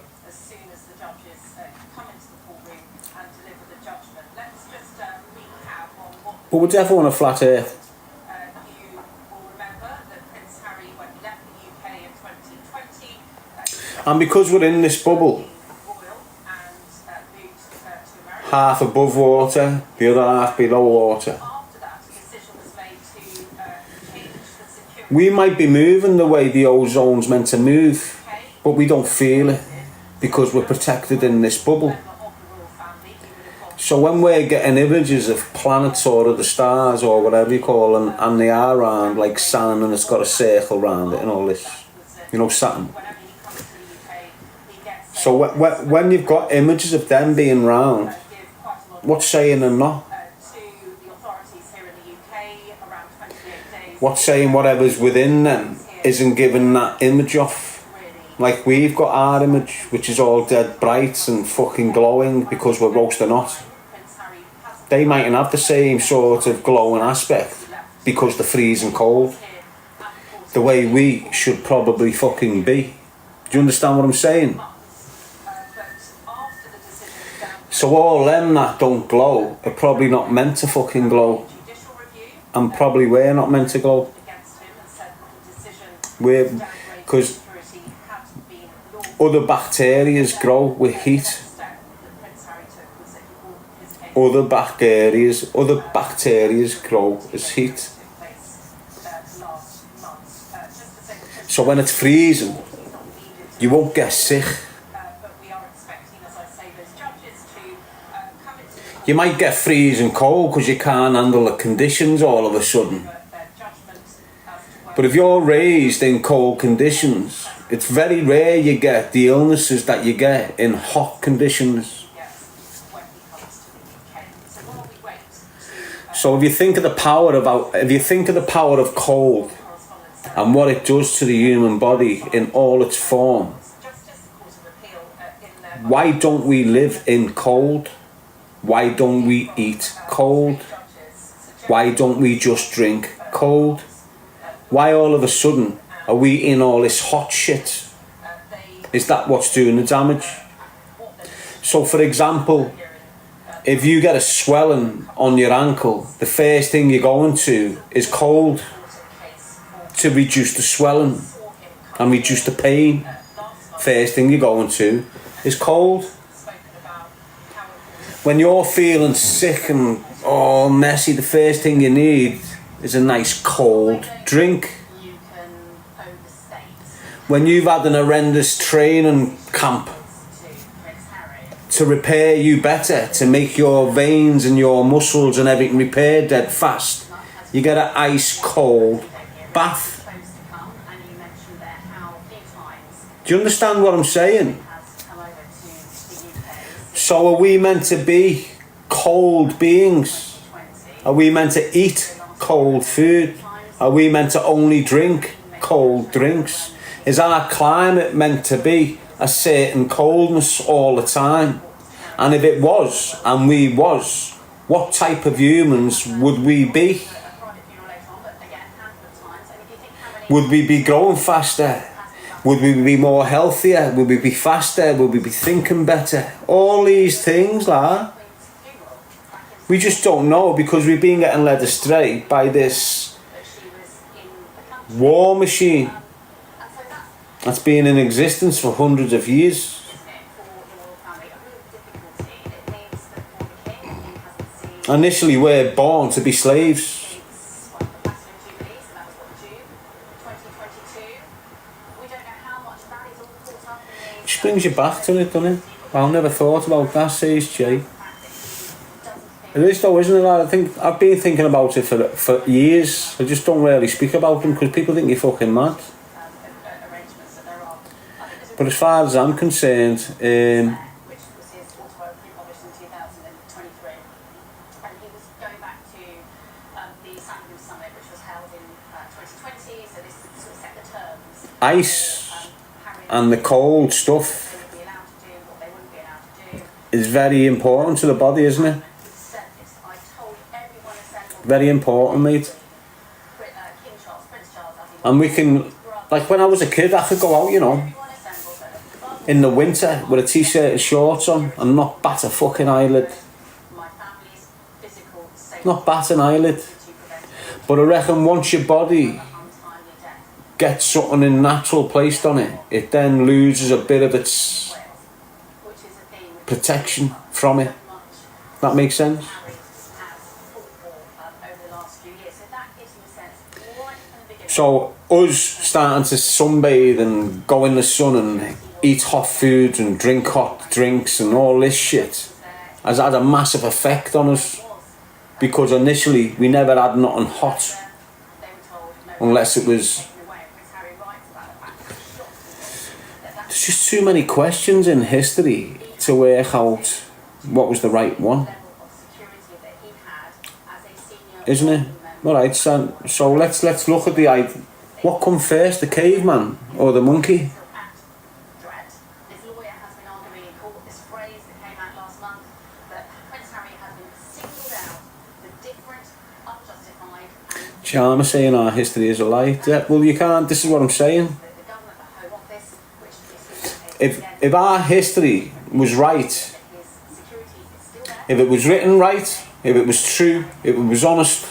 But we're definitely on a flat earth. And because we're in this bubble, half above water, the other half below water, we might be moving the way the ozone's meant to move, but we don't feel it because we're protected in this bubble. So when we're getting images of planets or of the stars or whatever you call them, and they are round like Saturn and it's got a circle round it and all this, you know, Saturn. So when you've got images of them being round, what's saying they're not? What's saying whatever's within them isn't giving that image off? Like we've got our image, which is all dead bright and fucking glowing because we're roasting hot. They mightn't have the same sort of glowing aspect because they're freezing cold. The way we should probably fucking be. Do you understand what I'm saying? So all them that don't glow are probably not meant to fucking glow. And probably we're not meant to glow. Because other bacteria grow with heat. Other bacteria grow as heat. So when it's freezing, you won't get sick. You might get freezing cold because you can't handle the conditions all of a sudden. But if you're raised in cold conditions, it's very rare you get the illnesses that you get in hot conditions. So if you think of the power of cold and what it does to the human body in all its form, why don't we live in cold? Why don't we eat cold? Why don't we just drink cold? Why all of a sudden are we in all this hot shit? Is that what's doing the damage? So for example, if you get a swelling on your ankle, the first thing you're going to is cold to reduce the swelling and reduce the pain. First thing you're going to is cold. When you're feeling sick and messy, the first thing you need is a nice cold drink. When you've had an horrendous training camp to repair you better, to make your veins and your muscles and everything repair dead fast, you get an ice cold bath. Do you understand what I'm saying? So are we meant to be cold beings? Are we meant to eat cold food? Are we meant to only drink cold drinks? Is our climate meant to be a certain coldness all the time? And if it was, and we was, what type of humans would we be? Would we be growing faster? Would we be more healthier? Would we be faster? Would we be thinking better? All these things, like, we just don't know, because we've been getting led astray by this war machine that's been in existence for hundreds of years. Initially, we're born to be slaves. Which brings you back to it, doesn't it? I never thought about that, says Jay. It is though, isn't it? I think I've been thinking about it for years. I just don't really speak about them because people think you're fucking mad. But as far as I'm concerned, ice and the cold stuff is very important to the body, isn't it? Very important, mate. And we can, like when I was a kid, I could go out, you know, in the winter with a t-shirt and shorts on and not bat a fucking eyelid. Not bat an eyelid. But I reckon once your body gets something in natural placed on it, it then loses a bit of its protection from it. That makes sense? So us starting to sunbathe and go in the sun and eat hot foods and drink hot drinks and all this shit has had a massive effect on us, because initially we never had nothing hot unless it was... There's just too many questions in history to work out what was the right one, isn't it? Alright, so let's look at the idea. What come first, the caveman or the monkey? Charmer saying our history is a lie. Yeah, well, you can't. This is what I'm saying. If our history was right, if it was written right, if it was true, if it was honest,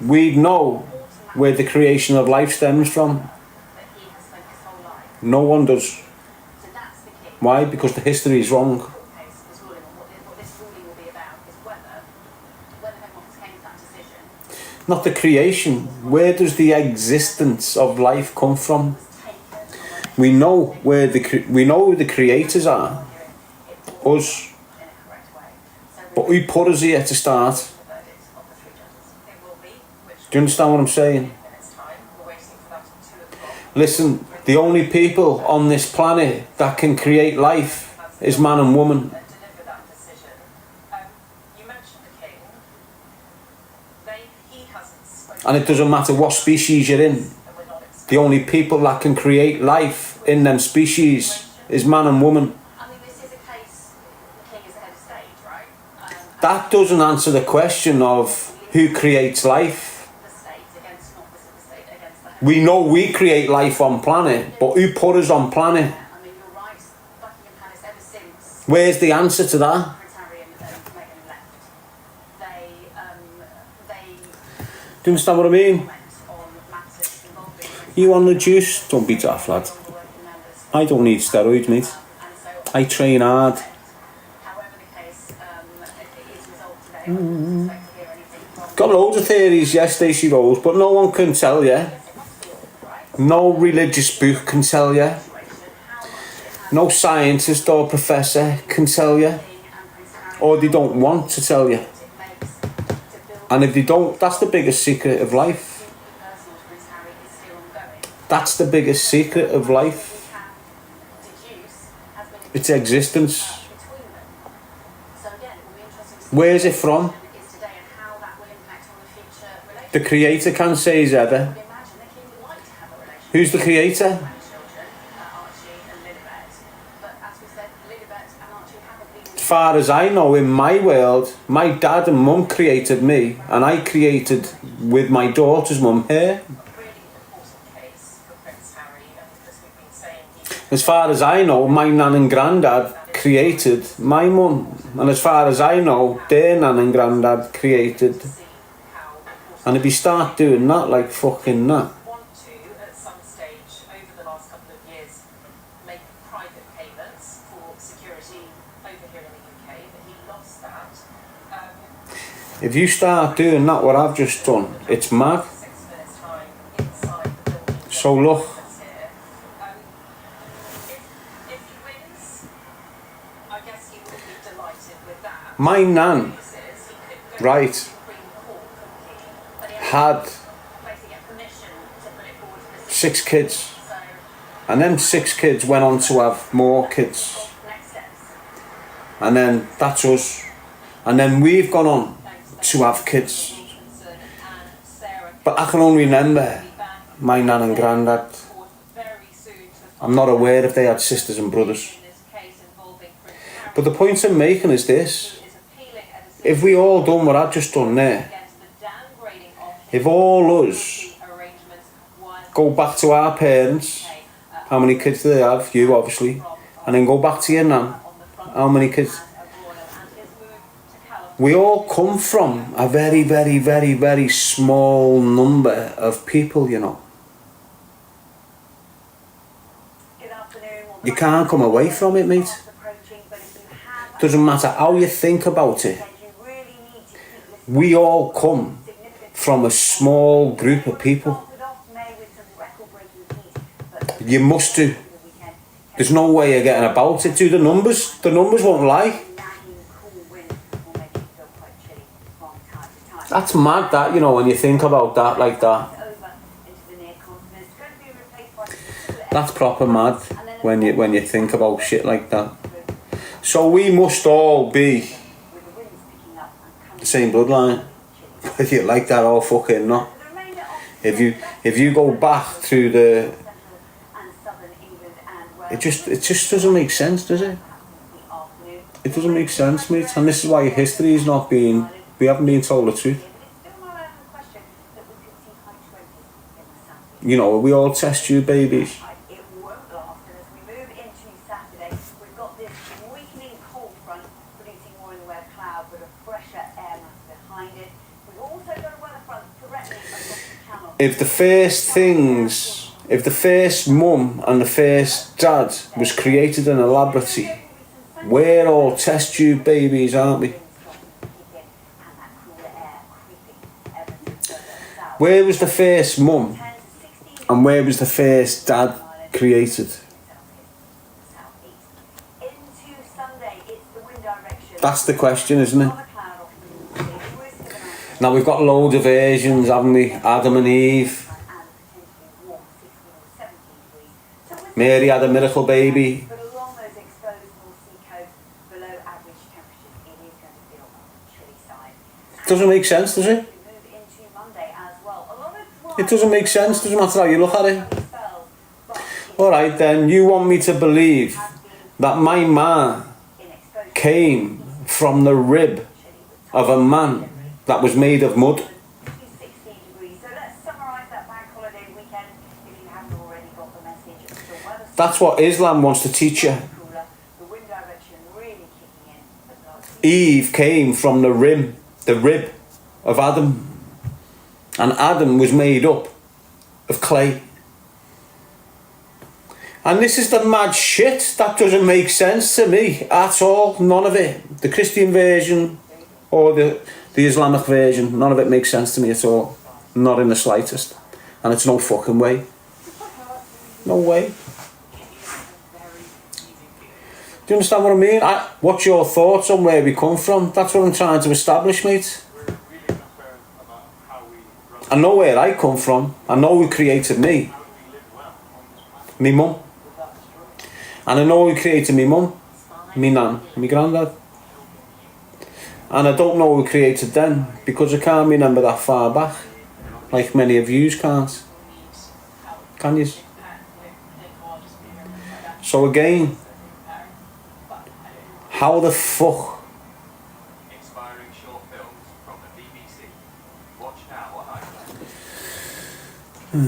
we'd know where the creation of life stems from. No one does. Why? Because the history is wrong. Not the creation. Where does the existence of life come from? We know where who the creators are. Us. But who put us here to start? Do you understand what I'm saying? Listen, the only people on this planet that can create life is man and woman. And it doesn't matter what species you're in. The only people that can create life in them species is man and woman. That doesn't answer the question of who creates life. We know we create life on planet, but who put us on planet? Where's the answer to that? Do you understand what I mean? You on the juice? Don't be daft, lad. I don't need steroids, mate. I train hard. Got loads of theories, yes, Stacey Rose, but no one can tell you. No religious book can tell you. No scientist or professor can tell you. Or they don't want to tell you. And if they don't, that's the biggest secret of life. That's the biggest secret of life. It's existence. Where's it from? The creator can't say he's ever. Who's the creator? As far as I know, in my world, my dad and mum created me, and I created with my daughter's mum her. As far as I know, my nan and granddad created my mum, and as far as I know, their nan and granddad created. And if you start doing that like fucking that, if you start doing that, what I've just done, it's mad. So look, my nan, right, had 6 kids, and them 6 kids went on to have more kids, and then that's us, and then we've gone on to have kids. But I can only remember my nan and granddad. I'm not aware if they had sisters and brothers. But the point I'm making is this: if we all done what I've just done there, if all us go back to our parents, how many kids do they have? You, obviously. And then go back to your nan, how many kids? We all come from a very, very, very, very small number of people, you know. You can't come away from it, mate. Doesn't matter how you think about it. We all come from a small group of people. You must do. There's no way of getting about it. Do the numbers won't lie. That's mad, that, you know, when you think about that like that. That's proper mad when you think about shit like that. So we must all be the same bloodline. If you like that or fucking not. If you go back through the, it just doesn't make sense, does it? It doesn't make sense, mate. And this is why history is not being, we haven't been told the truth. You know, we all test tube babies. If the first mum and the first dad was created in a laboratory, we're all test tube babies, aren't we? Where was the first mum and where was the first dad created? That's the question, isn't it? Now we've got loads of versions, haven't we? Adam and Eve. Mary had a miracle baby. Doesn't make sense, does it? It doesn't make sense, doesn't matter how you look at it. Alright then, you want me to believe that my man came from the rib of a man that was made of mud? That's what Islam wants to teach you. Eve came from the rib of Adam. And Adam was made up of clay. And this is the mad shit that doesn't make sense to me at all. None of it. The Christian version or the Islamic version, none of it makes sense to me at all. Not in the slightest. And it's no fucking way. No way. Do you understand what I mean? What's your thoughts on where we come from? That's what I'm trying to establish, mate. I know where I come from. I know who created me. Me mum. And I know who created me mum. Me nan. Me granddad. And I don't know who created them because I can't remember that far back. Like many of yous can't. Can you? So again, how the fuck? Inspiring short films from the BBC. Watch now or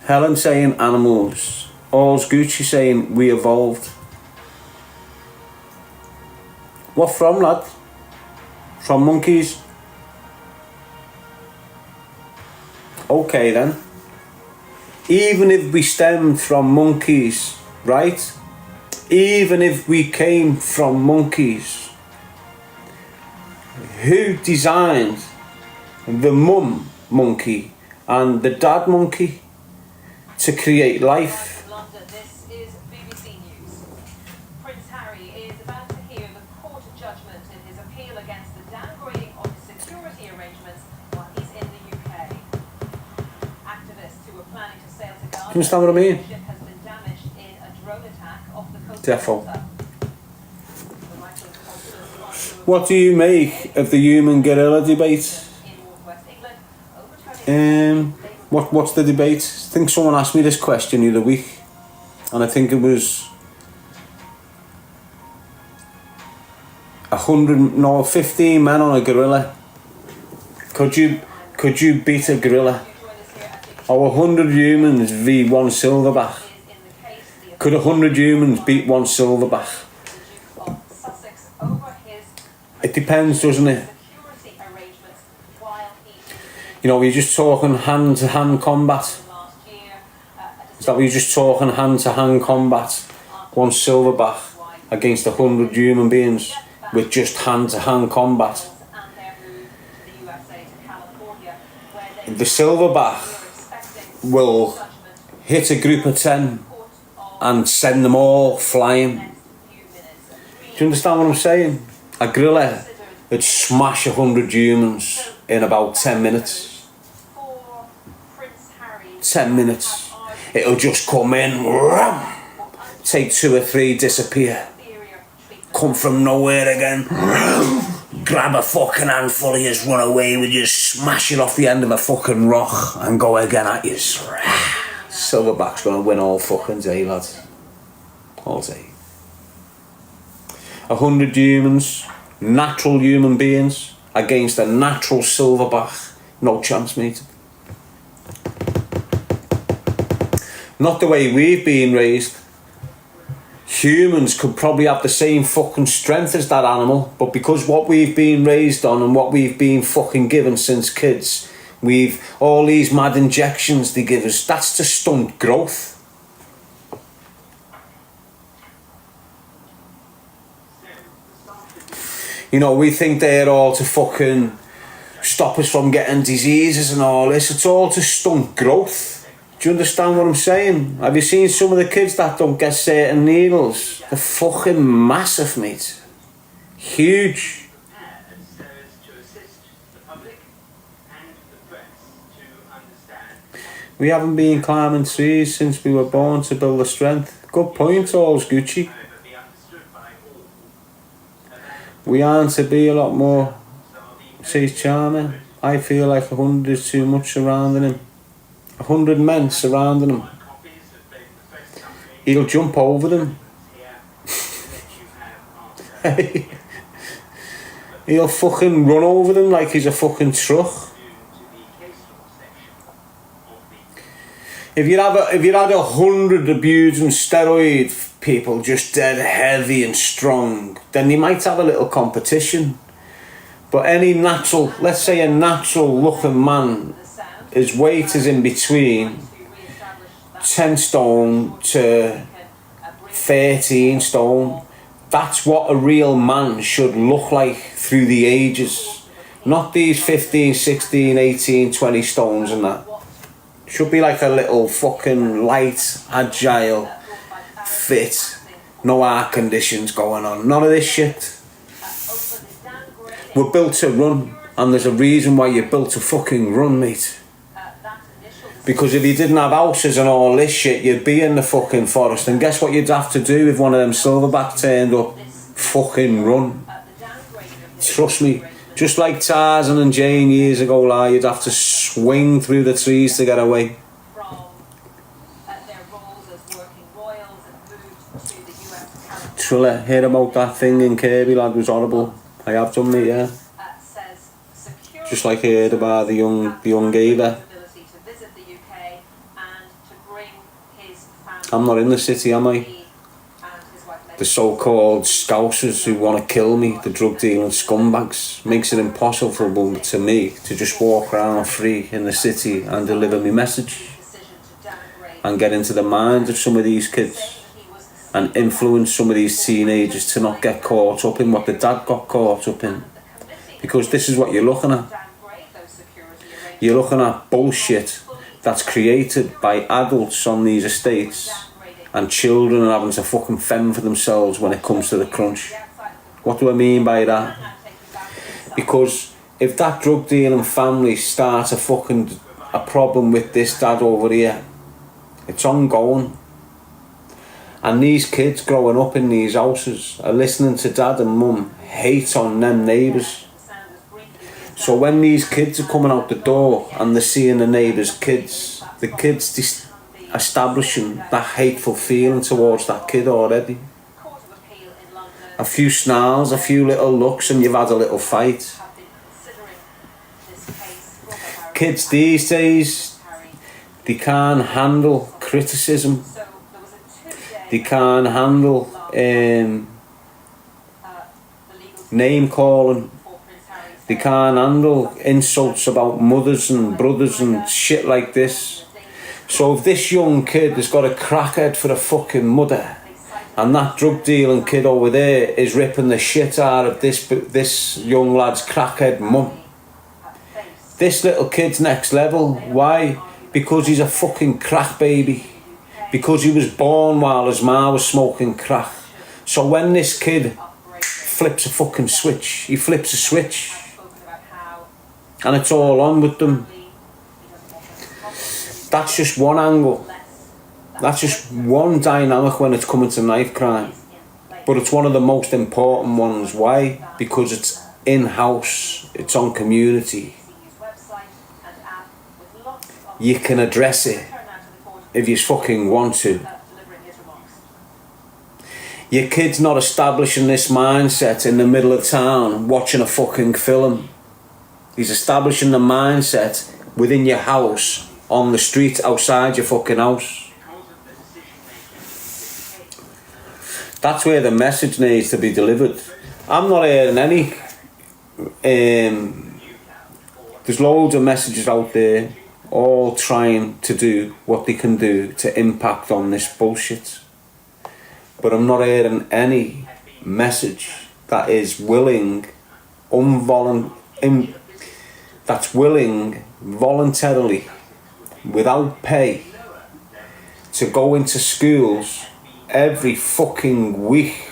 Helen saying animals. All's Gucci saying we evolved. What from, lad? From monkeys? Okay then. Even if we stemmed from monkeys, right? Even if we came from monkeys, who designed the mum monkey and the dad monkey to create life? London, this is BBC News. Prince Harry is about to hear the court judgment in his appeal against the downgrading of his security arrangements while he's in the UK. Activists who were planning to sail to Gaza. Do you understand what I mean? Ship has been damaged in a drone attack off the coast Defo. of Malta. What do you make of the human gorilla debate? In northwest England, overturning What's the debate? I think someone asked me this question the other week, and I think it was 15 men on a gorilla. Could you beat a gorilla? Or 100 humans v one silverback? Could 100 humans beat one silverback? It depends, doesn't it? You know, you're just talking hand-to-hand combat. Is that what you're just talking hand-to-hand combat? One silverback against 100 human beings with just hand-to-hand combat. The silverback will hit a group of 10 and send them all flying. Do you understand what I'm saying? A gorilla would smash 100 humans in about 10 minutes. 10 minutes. It'll just come in, take 2 or 3, disappear, come from nowhere again, grab a fucking handful of yous, run away with you, smash it off the end of a fucking rock and go again at you. Silverback's gonna win all fucking day, lads. All day. 100 humans, natural human beings, against a natural silverback. No chance, mate. Not the way we've been raised. Humans could probably have the same fucking strength as that animal, but because what we've been raised on and what we've been fucking given since kids, we've all these mad injections they give us, that's to stunt growth. You know, we think they're all to fucking stop us from getting diseases and all this. It's all to stunt growth. Do you understand what I'm saying? Have you seen some of the kids that don't get certain needles? They're fucking massive, mate. Huge. We haven't been climbing trees since we were born to build the strength. Good point, all's Gucci. We aren't to be a lot more, says Charmer. I feel like 100 is too much surrounding him. 100 men surrounding him. He'll jump over them. He'll fucking run over them like he's a fucking truck. If you had 100 abusing steroid people just dead heavy and strong, then you might have a little competition. But any natural, let's say a natural looking man, his weight is in between 10 stone to 13 stone. That's what a real man should look like through the ages. Not these 15, 16, 18, 20 stones and that. Should be like a little fucking light, agile, fit, no air conditions going on. None of this shit. We're built to run, and there's a reason why you're built to fucking run, mate. Because if you didn't have houses and all this shit, you'd be in the fucking forest, and guess what you'd have to do if one of them silverbacks turned up? Fucking run. Trust me. Just like Tarzan and Jane years ago, like, you'd have to swing through the trees to get away. Triller, hear about that thing in Kirby, lad, was horrible. I have done it, yeah. Just like I heard about the young Ava. I'm not in the city, am I? The so-called scousers who want to kill me, the drug dealing scumbags, makes it impossible to me to just walk around free in the city and deliver my message and get into the minds of some of these kids and influence some of these teenagers to not get caught up in what the dad got caught up in. Because this is what you're looking at. You're looking at bullshit that's created by adults on these estates, and children are having to fucking fend for themselves when it comes to the crunch. What do I mean by that? Because if that drug dealing family starts a problem with this dad over here, it's ongoing. And these kids growing up in these houses are listening to dad and mum hate on them neighbours. So when these kids are coming out the door and they're seeing the neighbours' kids, the kids establishing that hateful feeling towards that kid already. A few snarls, a few little looks, and you've had a little fight. Kids these days, they can't handle criticism. They can't handle name calling. They can't handle insults about mothers and brothers and shit like this. So if this young kid has got a crackhead for a fucking mother, and that drug dealing kid over there is ripping the shit out of this young lad's crackhead mum, this little kid's next level. Why? Because he's a fucking crack baby. Because he was born while his ma was smoking crack. So when this kid flips a fucking switch, he flips a switch, and it's all on with them. That's just one angle. That's just one dynamic when it's coming to knife crime. But it's one of the most important ones. Why? Because it's in-house, it's on community. You can address it if you fucking want to. Your kid's not establishing this mindset in the middle of town watching a fucking film. He's establishing the mindset within your house, on the street outside your fucking house. That's where the message needs to be delivered. I'm not hearing any. There's loads of messages out there, all trying to do what they can do to impact on this bullshit. But I'm not hearing any message that is willing, that's willing voluntarily, without pay, to go into schools every fucking week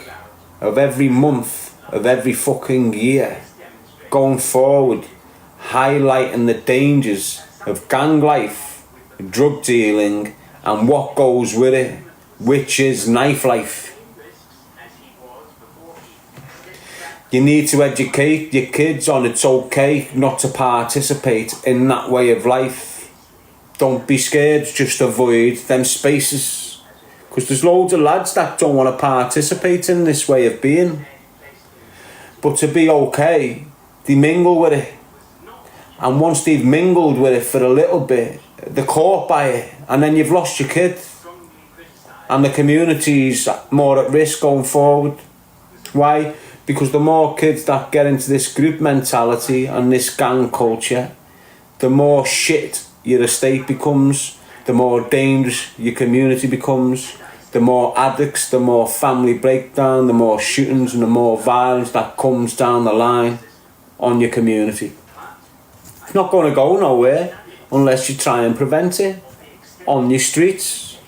of every month of every fucking year, going forward, highlighting the dangers of gang life, drug dealing, and what goes with it, which is knife life. You need to educate your kids on it's okay not to participate in that way of life. Don't be scared, just avoid them spaces. Because there's loads of lads that don't want to participate in this way of being. But to be okay, they mingle with it. And once they've mingled with it for a little bit, they're caught by it. And then you've lost your kid. and the community's more at risk going forward. Why? Because the more kids that get into this group mentality and this gang culture, the more shit your estate becomes, the more dangerous your community becomes, the more addicts, the more family breakdown, the more shootings and the more violence that comes down the line on your community. It's not going to go nowhere unless you try and prevent it on your streets.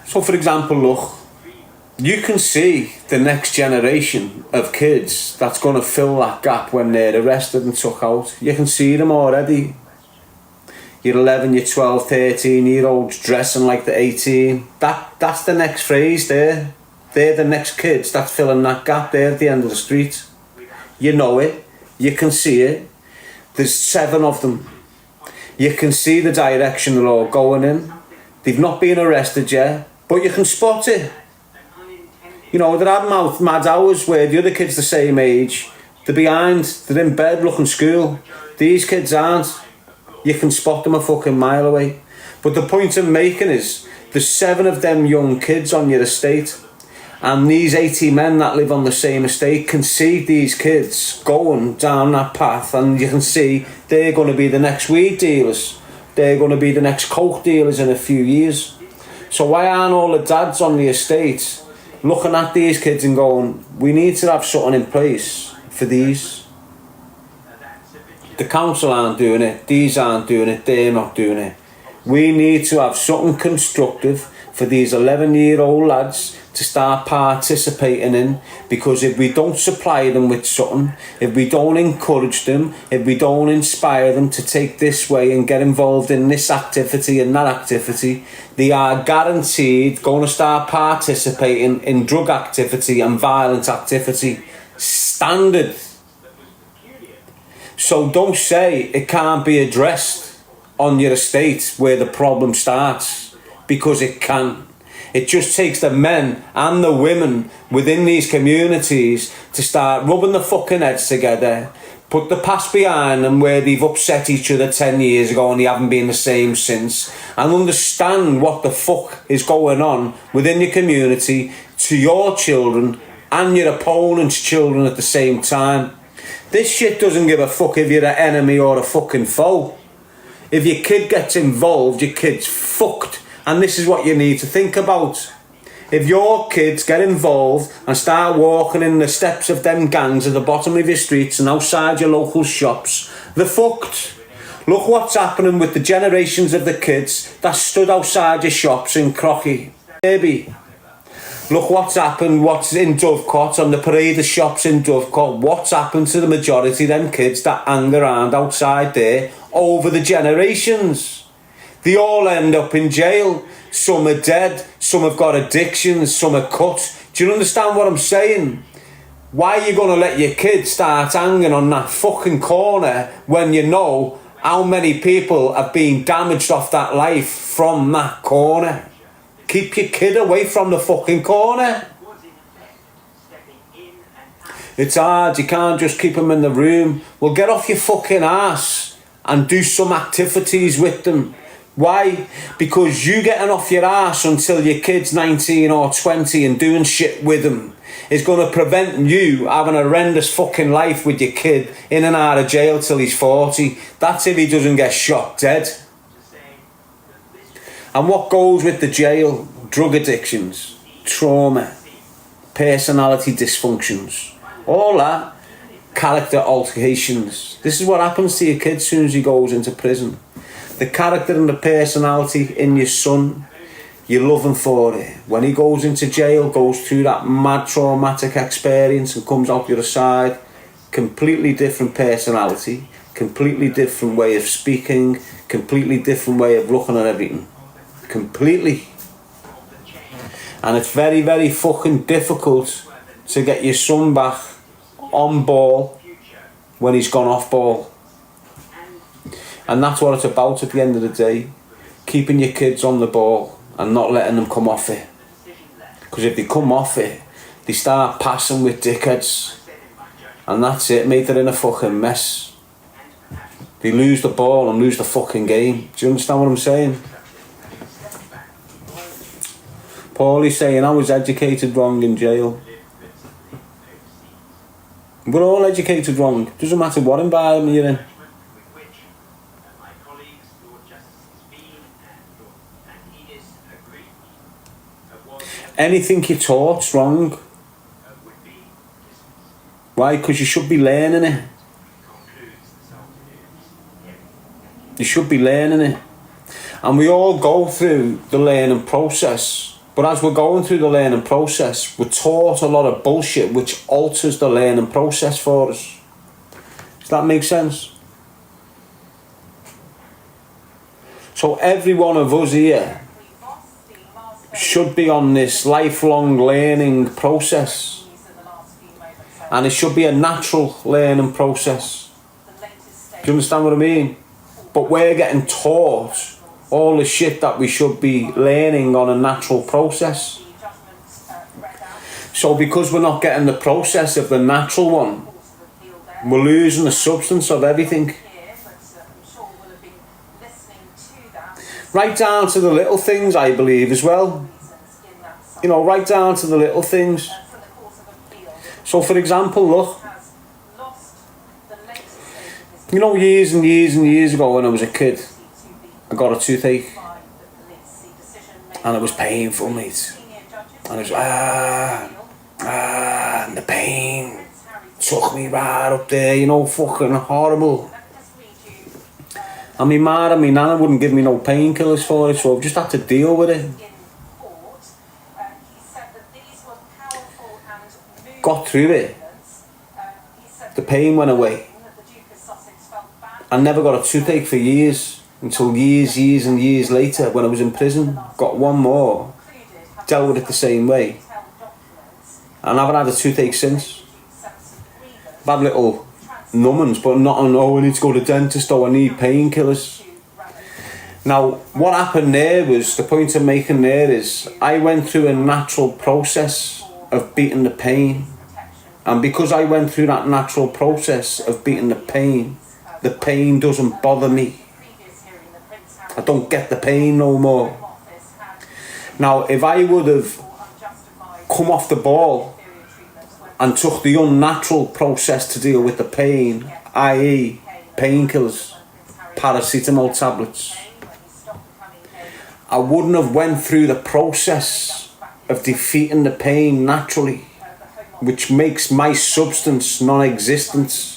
So for example, look, you can see the next generation of kids that's going to fill that gap when they're arrested and took out. You can see them already. Your 11, your 12, 13-year-olds dressing like they're 18. That's the next phrase there. They're the next kids that's filling that gap there at the end of the street. You know it. You can see it. There's 7 of them. You can see the direction they're all going in. They've not been arrested yet, but you can spot it. You know, they're having mad hours where the other kids the same age, they're behind, they're in bed looking school. These kids aren't. You can spot them a fucking mile away. But the point I'm making is, there's 7 of them young kids on your estate, and these 80 men that live on the same estate can see these kids going down that path, and you can see they're going to be the next weed dealers. They're going to be the next coke dealers in a few years. So why aren't all the dads on the estate looking at these kids and going, we need to have something in place for these? The council aren't doing it, these aren't doing it, they're not doing it. We need to have something constructive for these 11-year-old lads to start participating in, because if we don't supply them with something, if we don't encourage them, if we don't inspire them to take this way and get involved in this activity and that activity, they are guaranteed going to start participating in drug activity and violent activity. Standard. So don't say it can't be addressed on your estate where the problem starts, because it can. It just takes the men and the women within these communities to start rubbing the fucking heads together, put the past behind them where they've upset each other 10 years ago and they haven't been the same since, and understand what the fuck is going on within your community to your children and your opponent's children at the same time. This shit doesn't give a fuck if you're an enemy or a fucking foe. If your kid gets involved, your kid's fucked. And this is what you need to think about. If your kids get involved and start walking in the steps of them gangs at the bottom of your streets and outside your local shops, they're fucked. Look what's happening with the generations of the kids that stood outside your shops in Crocky. Baby. Look what's happened, what's in Dovecots, on the parade of shops in Dovecots. What's happened to the majority of them kids that hang around outside there over the generations? They all end up in jail. Some are dead, some have got addictions, some are cut. Do you understand what I'm saying? Why are you going to let your kids start hanging on that fucking corner when you know how many people have been damaged off that life from that corner? Keep your kid away from the fucking corner. It's hard, you can't just keep them in the room. Well, get off your fucking ass and do some activities with them. Why? Because you getting off your ass until your kid's 19 or 20 and doing shit with them is going to prevent you having a horrendous fucking life with your kid in and out of jail till he's 40. That's if he doesn't get shot dead. And what goes with the jail? Drug addictions, trauma, personality dysfunctions, all that, character alterations. This is what happens to your kid as soon as he goes into prison. The character and the personality in your son, you love him for it. When he goes into jail, goes through that mad traumatic experience and comes out the other side, completely different personality, completely different way of speaking, completely different way of looking at everything. Completely. And it's very, very fucking difficult to get your son back on ball when he's gone off ball. And that's what it's about at the end of the day. Keeping your kids on the ball and not letting them come off it. Because if they come off it, they start passing with dickheads. And that's it, mate, they're in a fucking mess. They lose the ball and lose the fucking game. Do you understand what I'm saying? Paulie's saying I was educated wrong in jail. live principally overseas. We're all educated wrong. Doesn't matter what environment you're in. Judgment with which my colleagues, Lord Justices Bean and Edis, agreed was Anything you're taught's wrong. would be dismissed. Why? Because you should be learning it. Concludes this afternoon's hearing. You should be learning it. And we all go through the learning process. But as we're going through the learning process, we're taught a lot of bullshit which alters the learning process for us. Does that make sense? So every one of us here should be on this lifelong learning process. And it should be a natural learning process. Do you understand what I mean? But we're getting taught all the shit that we should be learning on a natural process. So because we're not getting the process of the natural one, we're losing the substance of everything. Right down to the little things, I believe, as well. You know, right down to the little things. So for example, look, you know, years and years and years ago when I was a kid, I got a toothache and it was painful, mate. And it was and the pain took me right up there, you know, fucking horrible. And my ma and my nana wouldn't give me no painkillers for it, so I've just had to deal with it. Got through it. The pain went away. I never got a toothache for years. Until years and years later, when I was in prison, got one more, dealt with it the same way, and I haven't had a toothache since. I've had little numbings, but not on, oh, I need to go to the dentist, or I need painkillers. Now, what happened there was, the point I'm making there is, I went through a natural process of beating the pain, and because I went through that natural process of beating the pain doesn't bother me. I don't get the pain no more. Now, if I would have come off the ball and took the unnatural process to deal with the pain, i.e. painkillers, paracetamol tablets, I wouldn't have went through the process of defeating the pain naturally, which makes my substance non-existent.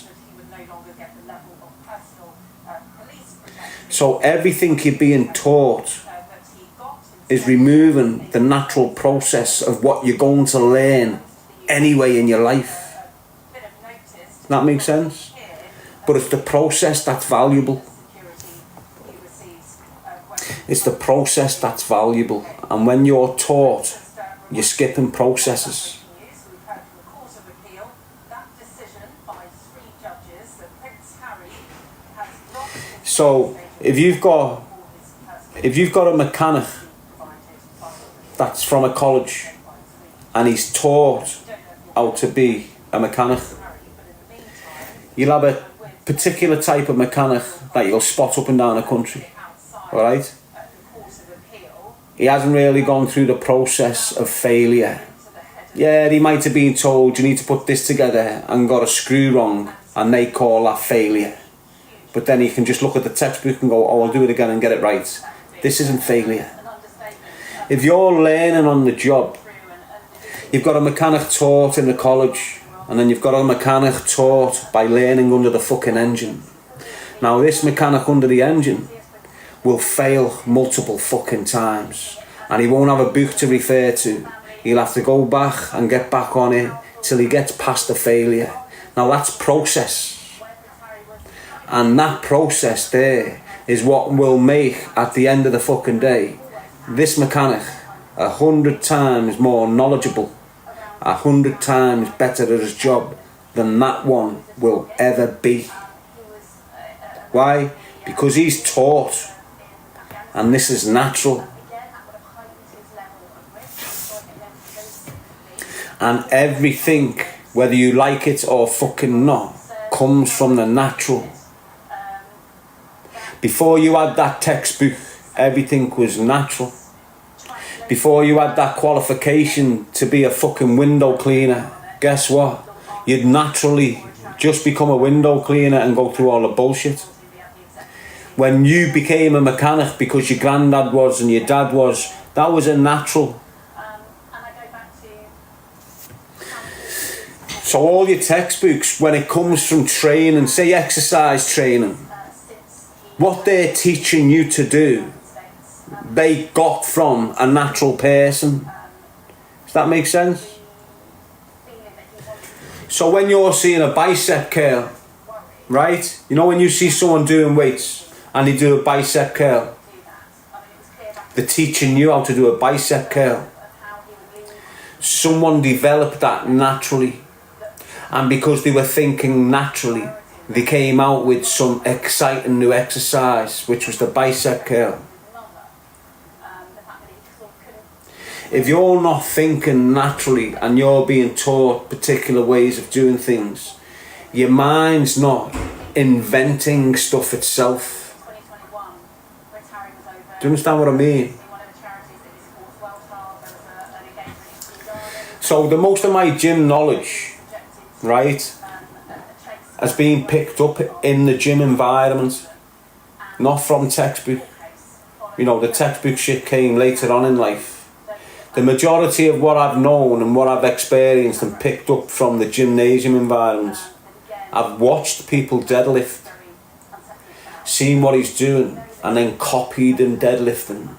So everything you're being taught is removing the natural process of what you're going to learn anyway in your life. That makes sense? But it's the process that's valuable. It's the process that's valuable. And when you're taught, you're skipping processes. So if you've got a mechanic that's from a college and he's taught how to be a mechanic, you'll have a particular type of mechanic that you'll spot up and down the country. Alright? He hasn't really gone through the process of failure. Yeah, he might have been told you need to put this together and got a screw wrong, and they call that failure. But then he can just look at the textbook and go, oh, I'll do it again and get it right. This isn't failure. If you're learning on the job, you've got a mechanic taught in the college, and then you've got a mechanic taught by learning under the fucking engine. Now this mechanic under the engine will fail multiple fucking times, and he won't have a book to refer to. He'll have to go back and get back on it till he gets past the failure. Now that's process. And that process there is what will make, at the end of the fucking day, this mechanic 100 times more knowledgeable, 100 times better at his job than that one will ever be. Why? Because he's taught, and this is natural. And everything, whether you like it or fucking not, comes from the natural. Before you had that textbook, everything was natural. before you had that qualification to be a fucking window cleaner, guess what? You'd naturally just become a window cleaner and go through all the bullshit. When you became a mechanic because your granddad was and your dad was, that was a natural. So all your textbooks, when it comes from training, say exercise training, what they're teaching you to do, they got from a natural person. Does that make sense? So when you're seeing a bicep curl, right? You know when you see someone doing weights and they do a bicep curl, they're teaching you how to do a bicep curl. Someone developed that naturally. And because they were thinking naturally, they came out with some exciting new exercise, which was the bicep curl. If you're not thinking naturally and you're being taught particular ways of doing things, your mind's not inventing stuff itself. Do you understand what I mean? So the most of my gym knowledge, right, has been picked up in the gym environment, not from textbook. You know, the textbook shit came later on in life. The majority of what I've known and what I've experienced and picked up from the gymnasium environment, I've watched people deadlift, seen what he's doing, and then copied him deadlifting.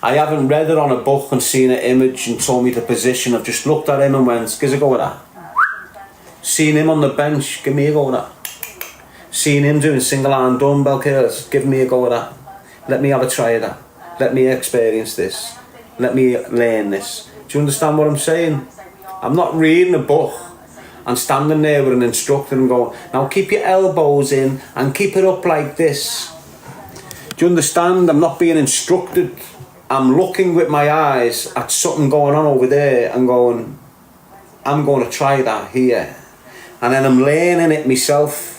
I haven't read it on a book and seen an image and told me the position. I've just looked at him and went, give us a go with that. Seen him on the bench, give me a go with that. Seen him doing single arm dumbbell curls, give me a go with that. Let me have a try of that. Let me experience this. Let me learn this. Do you understand what I'm saying? I'm not reading a book and standing there with an instructor and going, now keep your elbows in and keep it up like this. Do you understand? I'm not being instructed. I'm looking with my eyes at something going on over there and going, I'm going to try that here. And then I'm learning it myself.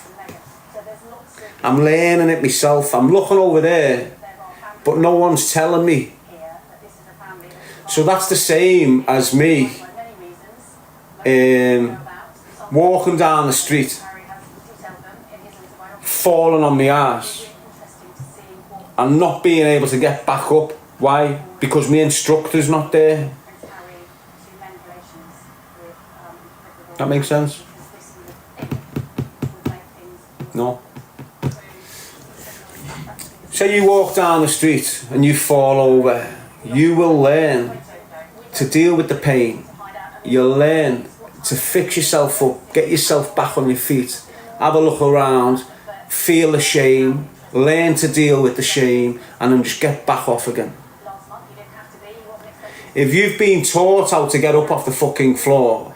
I'm learning it myself. I'm looking over there, but no one's telling me. So that's the same as me walking down the street, falling on my arse and not being able to get back up. Why? Because my instructor's not there. That makes sense? No. Say you walk down the street and you fall over, you will learn to deal with the pain. You'll learn to fix yourself up, get yourself back on your feet, have a look around, feel the shame, learn to deal with the shame, and then just get back off again. If you've been taught how to get up off the fucking floor,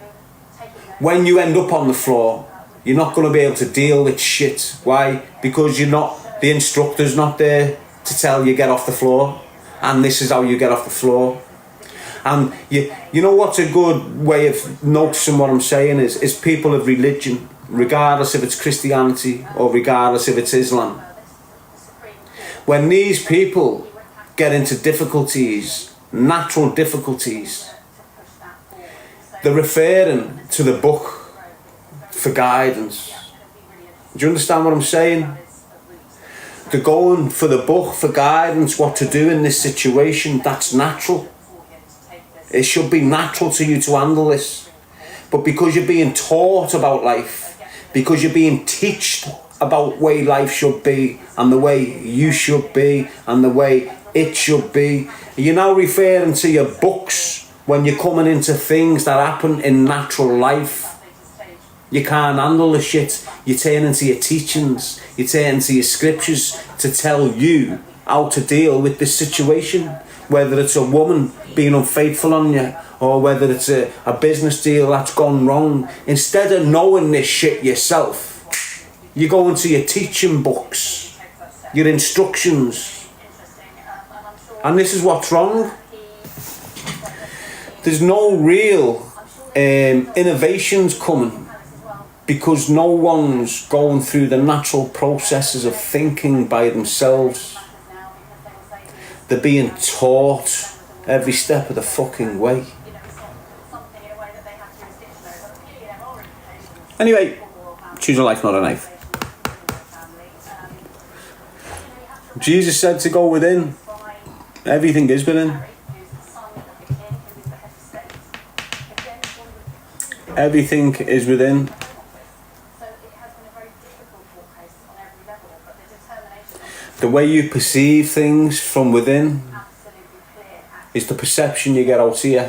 when you end up on the floor, you're not going to be able to deal with shit. Why? Because the instructor's not there to tell you get off the floor, and this is how you get off the floor. And you know what's a good way of noticing what I'm saying is people of religion, regardless if it's Christianity or regardless if it's Islam. When these people get into difficulties, natural difficulties, they're referring to the book for guidance. Do you understand what I'm saying? They're going for the book for guidance, what to do in this situation. That's natural. It should be natural to you to handle this. But because you're being taught about life, because you're being taught about the way life should be and the way you should be and the way it should be, you're now referring to your books when you're coming into things that happen in natural life. You can't handle the shit. You turn into your teachings, you turn into your scriptures to tell you how to deal with this situation. Whether it's a woman being unfaithful on you, or whether it's a business deal that's gone wrong. Instead of knowing this shit yourself, you go into your teaching books, your instructions. And this is what's wrong. There's no real innovations coming because no one's going through the natural processes of thinking by themselves. They're being taught every step of the fucking way. Anyway, choose a life, not a knife. Jesus said to go within. Everything is within. Everything is within. The way you perceive things from within is the perception you get out here.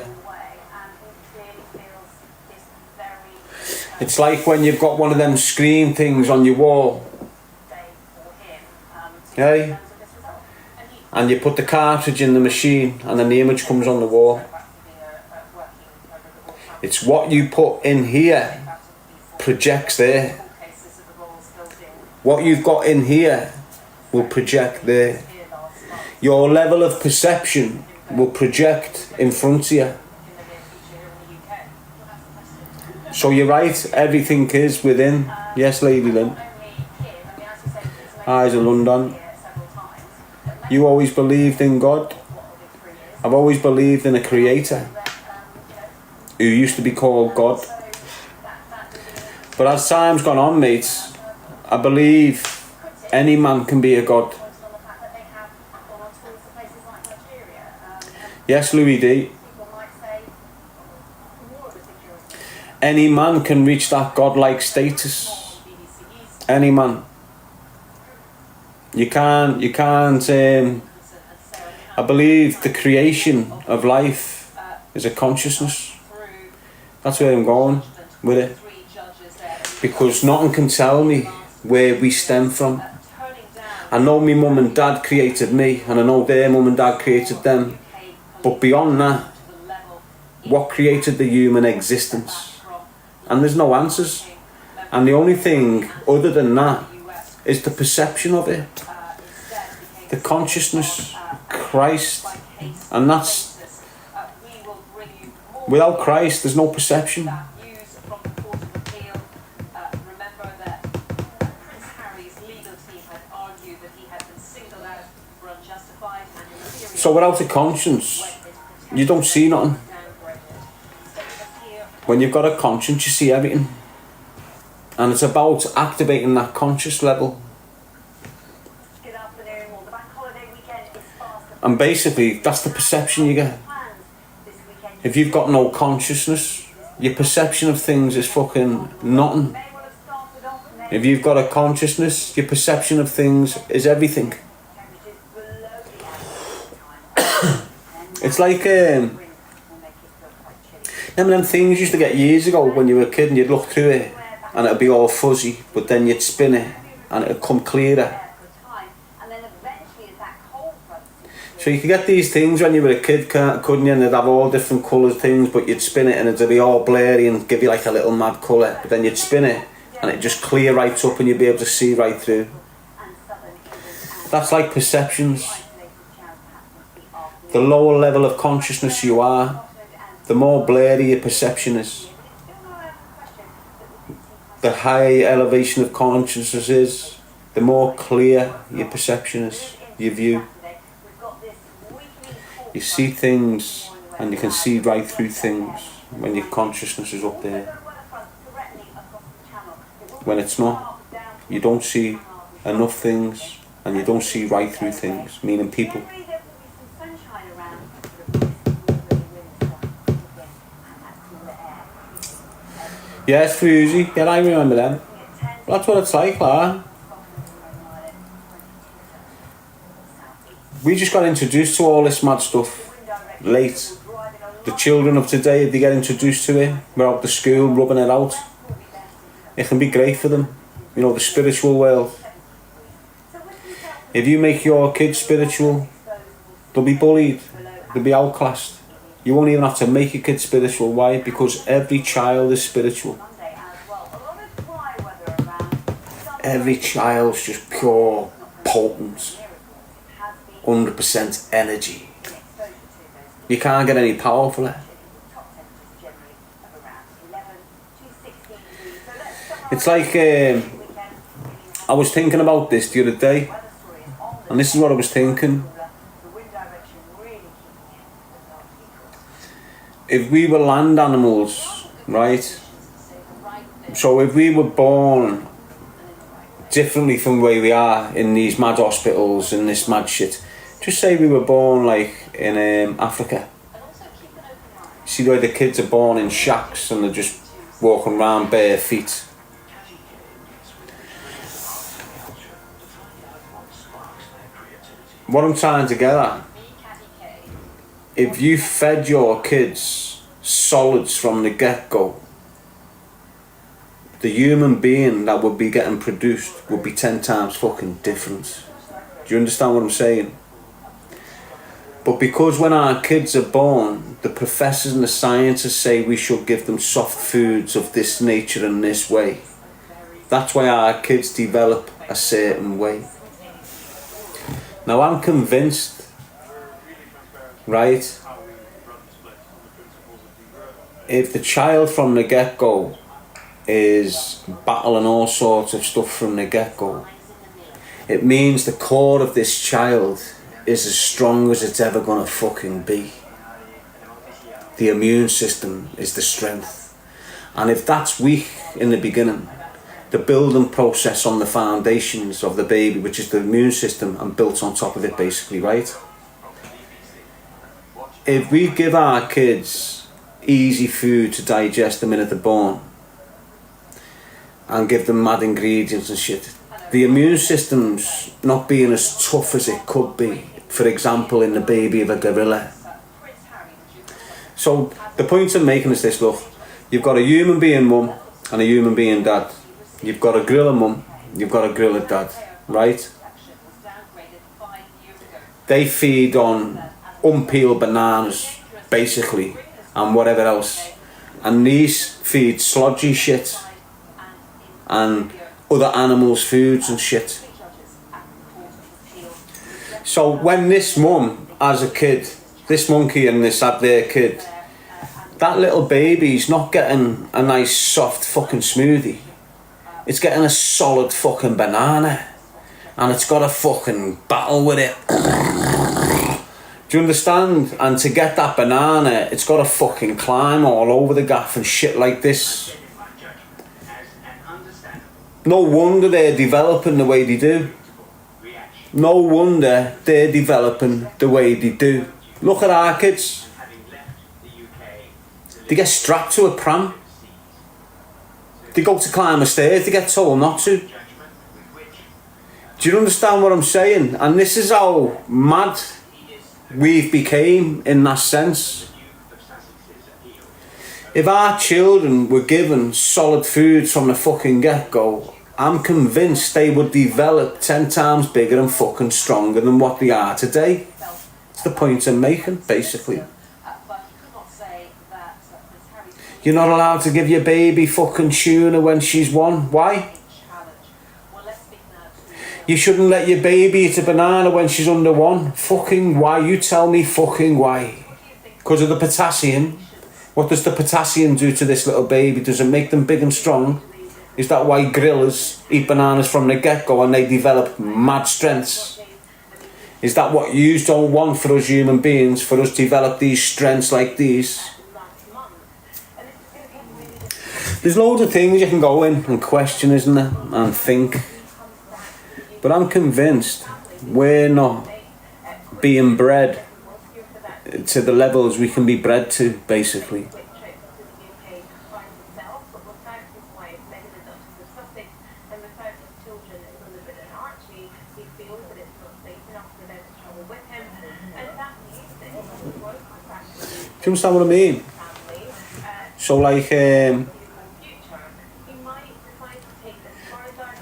It's like when you've got one of them screen things on your wall, okay? And you put the cartridge in the machine and then the image comes on the wall. It's what you put in here projects there. What you've got in here will project there. Your level of perception will project in front of you. So you're right, everything is within. Yes, Lady Lynn. Eyes of London. You always believed in God. I've always believed in a creator who used to be called God. But as time's gone on, mates, I believe any man can be a God. Yes, Louis D. Any man can reach that godlike status. Any man. You can't, I believe the creation of life is a consciousness. That's where I'm going with it. Because nothing can tell me where we stem from. I know my mum and dad created me, and I know their mum and dad created them. But beyond that, what created the human existence? And there's no answers. And the only thing other than that is the perception of it. The consciousness, Christ. And that's, without Christ, there's no perception. So without a conscience, you don't see nothing. When you've got a conscience, you see everything. And it's about activating that conscious level. And basically, that's the perception you get. If you've got no consciousness, your perception of things is fucking nothing. If you've got a consciousness, your perception of things is everything. It's like them things you used to get years ago when you were a kid and you'd look through it and it'd be all fuzzy, but then you'd spin it and it'd come clearer. So you could get these things when you were a kid, couldn't you? And they'd have all different coloured things, but you'd spin it and it'd be all blurry and give you like a little mad colour. But then you'd spin it and it'd just clear right up and you'd be able to see right through. That's like perceptions. The lower level of consciousness you are, the more blurry your perception is. The higher elevation of consciousness is, the more clear your perception is, your view. You see things and you can see right through things when your consciousness is up there. When it's not, you don't see enough things and you don't see right through things, meaning people. Yes, Fruzy, yeah, I remember them. That's what it's like. We just got introduced to all this mad stuff late. The children of today, if they get introduced to it, we're out the school rubbing it out. It can be great for them, you know, the spiritual world. If you make your kids spiritual, they'll be bullied, they'll be outclassed. You won't even have to make your kids spiritual. Why? Because every child is spiritual. Every child's just pure, potent, 100% energy. You can't get any powerfuler. It's like, I was thinking about this the other day, and this is what I was thinking. if we were land animals, right? So if we were born differently from the way we are in these mad hospitals and this mad shit, just say we were born like in Africa. See the way the kids are born in shacks and they're just walking around bare feet. What I'm trying to get at, if you fed your kids solids from the get-go, the human being that would be getting produced would be 10 times fucking different. Do you understand what I'm saying? But because when our kids are born, the professors and the scientists say we should give them soft foods of this nature and this way, that's why our kids develop a certain way. Now I'm convinced, right, if the child from the get-go is battling all sorts of stuff from the get-go, it means the core of this child is as strong as it's ever gonna fucking be. The immune system is the strength. And if that's weak in the beginning, the building process on the foundations of the baby, which is the immune system, and built on top of it basically, right? If we give our kids easy food to digest the minute they're born and give them mad ingredients and shit, the immune system's not being as tough as it could be, for example in the baby of a gorilla. So the point I'm making is this, look, you've got a human being mum and a human being dad. You've got a gorilla mum, you've got a gorilla dad, right? They feed on unpeeled bananas, basically, and whatever else. And these feed sludgy shit and other animals' foods and shit. So when this mum has a kid, this monkey and this had their kid, that little baby's not getting a nice soft fucking smoothie. It's getting a solid fucking banana, and it's got to fucking battle with it. Do you understand? And to get that banana, it's got to fucking climb all over the gaff and shit like this. No wonder they're developing the way they do. No wonder they're developing the way they do. Look at our kids. They get strapped to a pram. They go to climb a stairs, they get told not to. Do you understand what I'm saying? And this is how mad we've became in that sense. If our children were given solid foods from the fucking get-go, I'm convinced they would develop 10 times bigger and fucking stronger than what they are today. That's the point I'm making, basically. You're not allowed to give your baby fucking tuna when she's 1. Why? You shouldn't let your baby eat a banana when she's under 1. Fucking why? You tell me fucking why. Because of the potassium. What does the potassium do to this little baby? Does it make them big and strong? Is that why gorillas eat bananas from the get-go and they develop mad strengths? Is that what you don't want for us human beings, for us to develop these strengths like these? There's loads of things you can go in and question, isn't there? And think. But I'm convinced we're not being bred to the levels we can be bred to, basically. Do you understand what I mean? So like,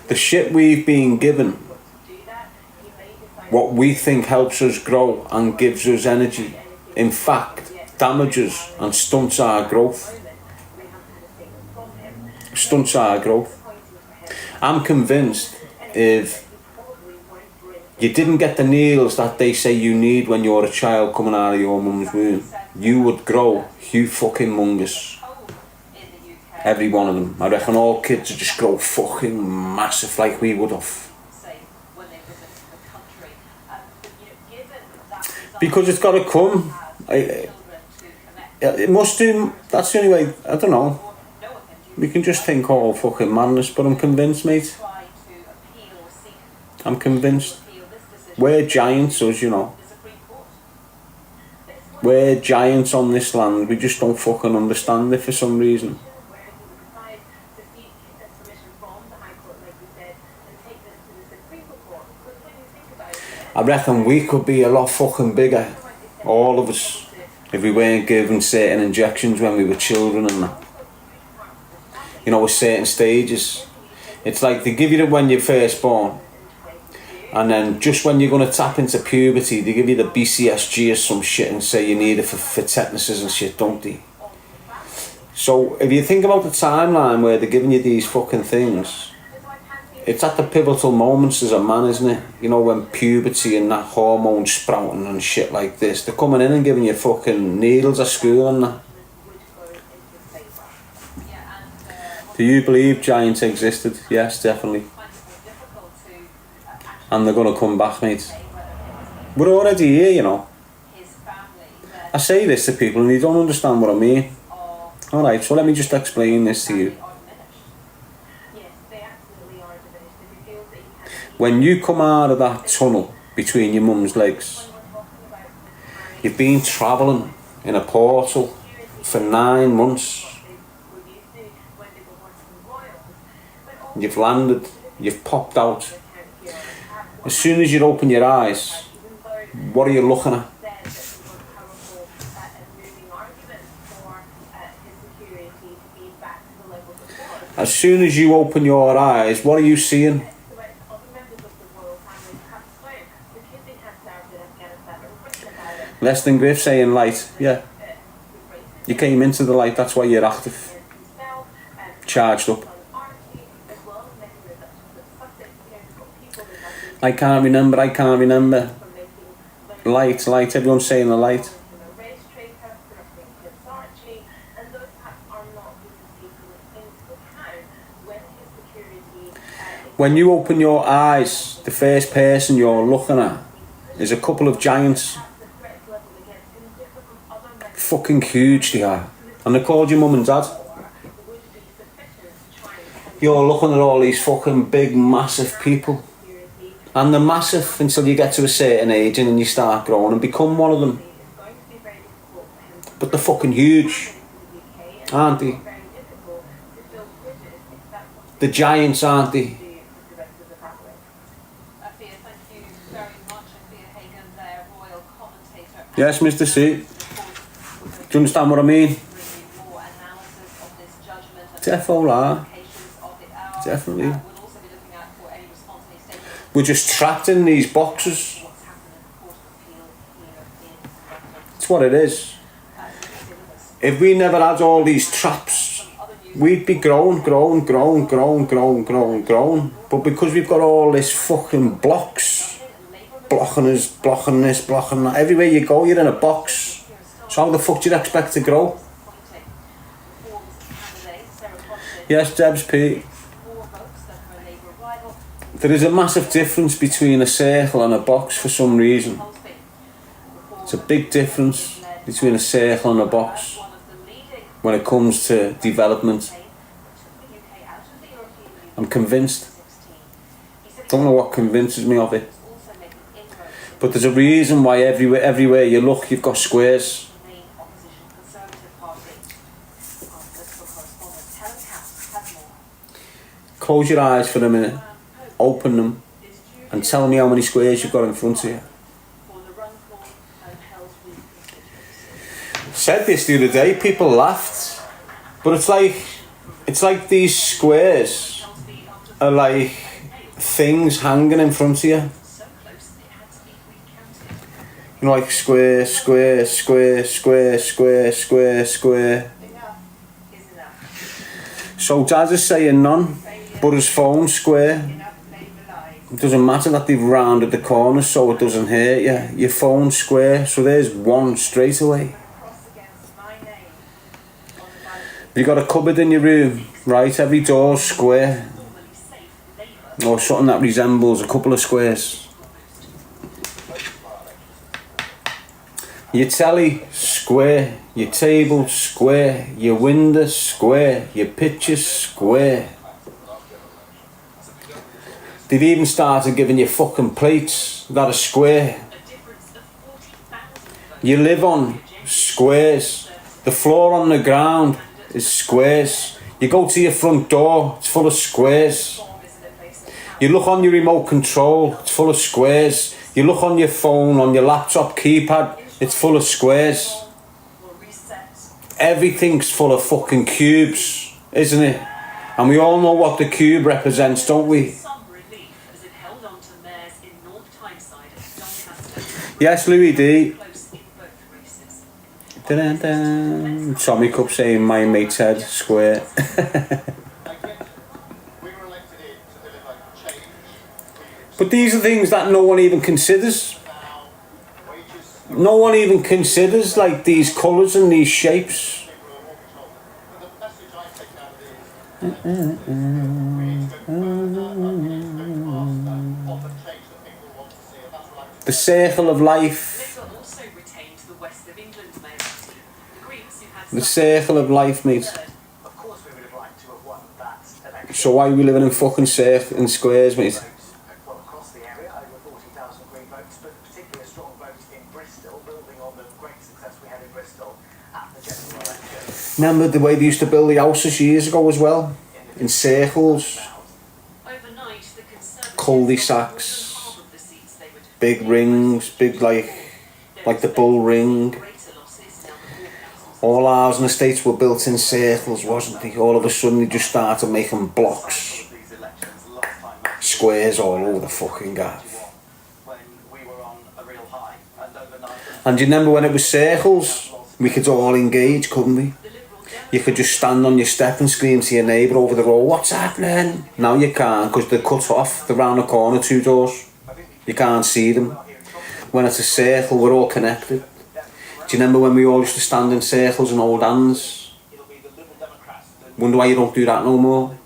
the shit we've been given, what we think helps us grow and gives us energy, in fact, damages and stunts our growth. Stunts our growth. I'm convinced if you didn't get the nails that they say you need when you're a child coming out of your mum's womb, you would grow fucking mungus. Every one of them. I reckon all kids would just grow fucking massive like we would have. Because it's got to come. Yeah, it must do. That's the only way. I don't know. We can just think all fucking madness, but I'm convinced, mate. I'm convinced. We're giants, us, you know. We're giants on this land. We just don't fucking understand it for some reason. I reckon we could be a lot fucking bigger, all of us, if we weren't given certain injections when we were children and that. You know, with certain stages. It's like they give you it when you're first born, and then just when you're going to tap into puberty, they give you the BCSG or some shit and say you need it for tetanus and shit, don't they? So if you think about the timeline where they're giving you these fucking things, it's at the pivotal moments as a man, isn't it? You know, when puberty and that hormone sprouting and shit like this, they're coming in and giving you fucking needles at school and that. Do you believe giants existed? Yes, definitely. And they're going to come back, mate. We're already here, you know. I say this to people and they don't understand what I mean. Alright, so let me just explain this to you. When you come out of that tunnel between your mum's legs, you've been travelling in a portal for 9 months. You've landed, you've popped out. As soon as you open your eyes, what are you looking at? As soon as you open your eyes, what are you seeing? Less than Griff saying light, yeah. You came into the light, that's why you're active. Charged up. I can't remember. Light, everyone's saying the light. When you open your eyes, the first person you're looking at is a couple of giants. Fucking huge they are. And they're called your mum and dad. You're looking at all these fucking big, massive people. And they're massive until you get to a certain age and then you start growing and become one of them. But they're fucking huge, aren't they? The giants, aren't they? Yes, Mr. C. Do you understand what I mean? Defo, definitely. We're just trapped in these boxes. That's what it is. If we never had all these traps, we'd be growing. But because we've got all this fucking blocks, blocking us, blocking this, blocking that, everywhere you go, you're in a box. So how the fuck do you expect to grow? Yes, Debs P. There is a massive difference between a circle and a box for some reason. It's a big difference between a circle and a box when it comes to development. I'm convinced. Don't know what convinces me of it. But there's a reason why everywhere you look, you've got squares. Close your eyes for a minute. Open them and tell me how many squares you've got in front of you. Said this the other day, people laughed, but it's like these squares are like things hanging in front of you. You know, like square. So Dad is saying none, but his phone's square. It doesn't matter that they've rounded the corners so it doesn't hurt you. Your phone's square, so there's one straight away. You've got a cupboard in your room, right? Every door's square. Or something that resembles a couple of squares. Your telly, square, your table square, your window square, your pictures square. They've even started giving you fucking plates that are square. You live on squares. The floor on the ground is squares. You go to your front door, it's full of squares. You look on your remote control, it's full of squares. You look on your phone, on your laptop keypad, it's full of squares. Everything's full of fucking cubes, isn't it? And we all know what the cube represents, don't we? Yes, Louis D. Dun-dun-dun. Tommy Cup saying my mate's head square. But these are things that no one even considers. No one even considers like these colours and these shapes. The circle of life. The circle of life, mate. So why are we living in fucking in squares, mate? Across the area, over 40,000 green votes, but particularly a strong vote in Bristol, building on the great success we had in Bristol at the general election. Remember the way they used to build the houses years ago as well? In circles. Cul-de-sacs. Big rings, big like the bull ring. All ours in the States were built in circles, wasn't they? All of a sudden they just started making blocks. Squares all over the fucking gaff. And do you remember when it was circles? We could all engage, couldn't we? You could just stand on your step and scream to your neighbour over the road, "What's happening?" Now you can't, because they're cut off. They're round the corner 2 doors. You can't see them. When it's a circle, we're all connected. Do you remember when we all used to stand in circles and hold hands? Wonder why you don't do that no more.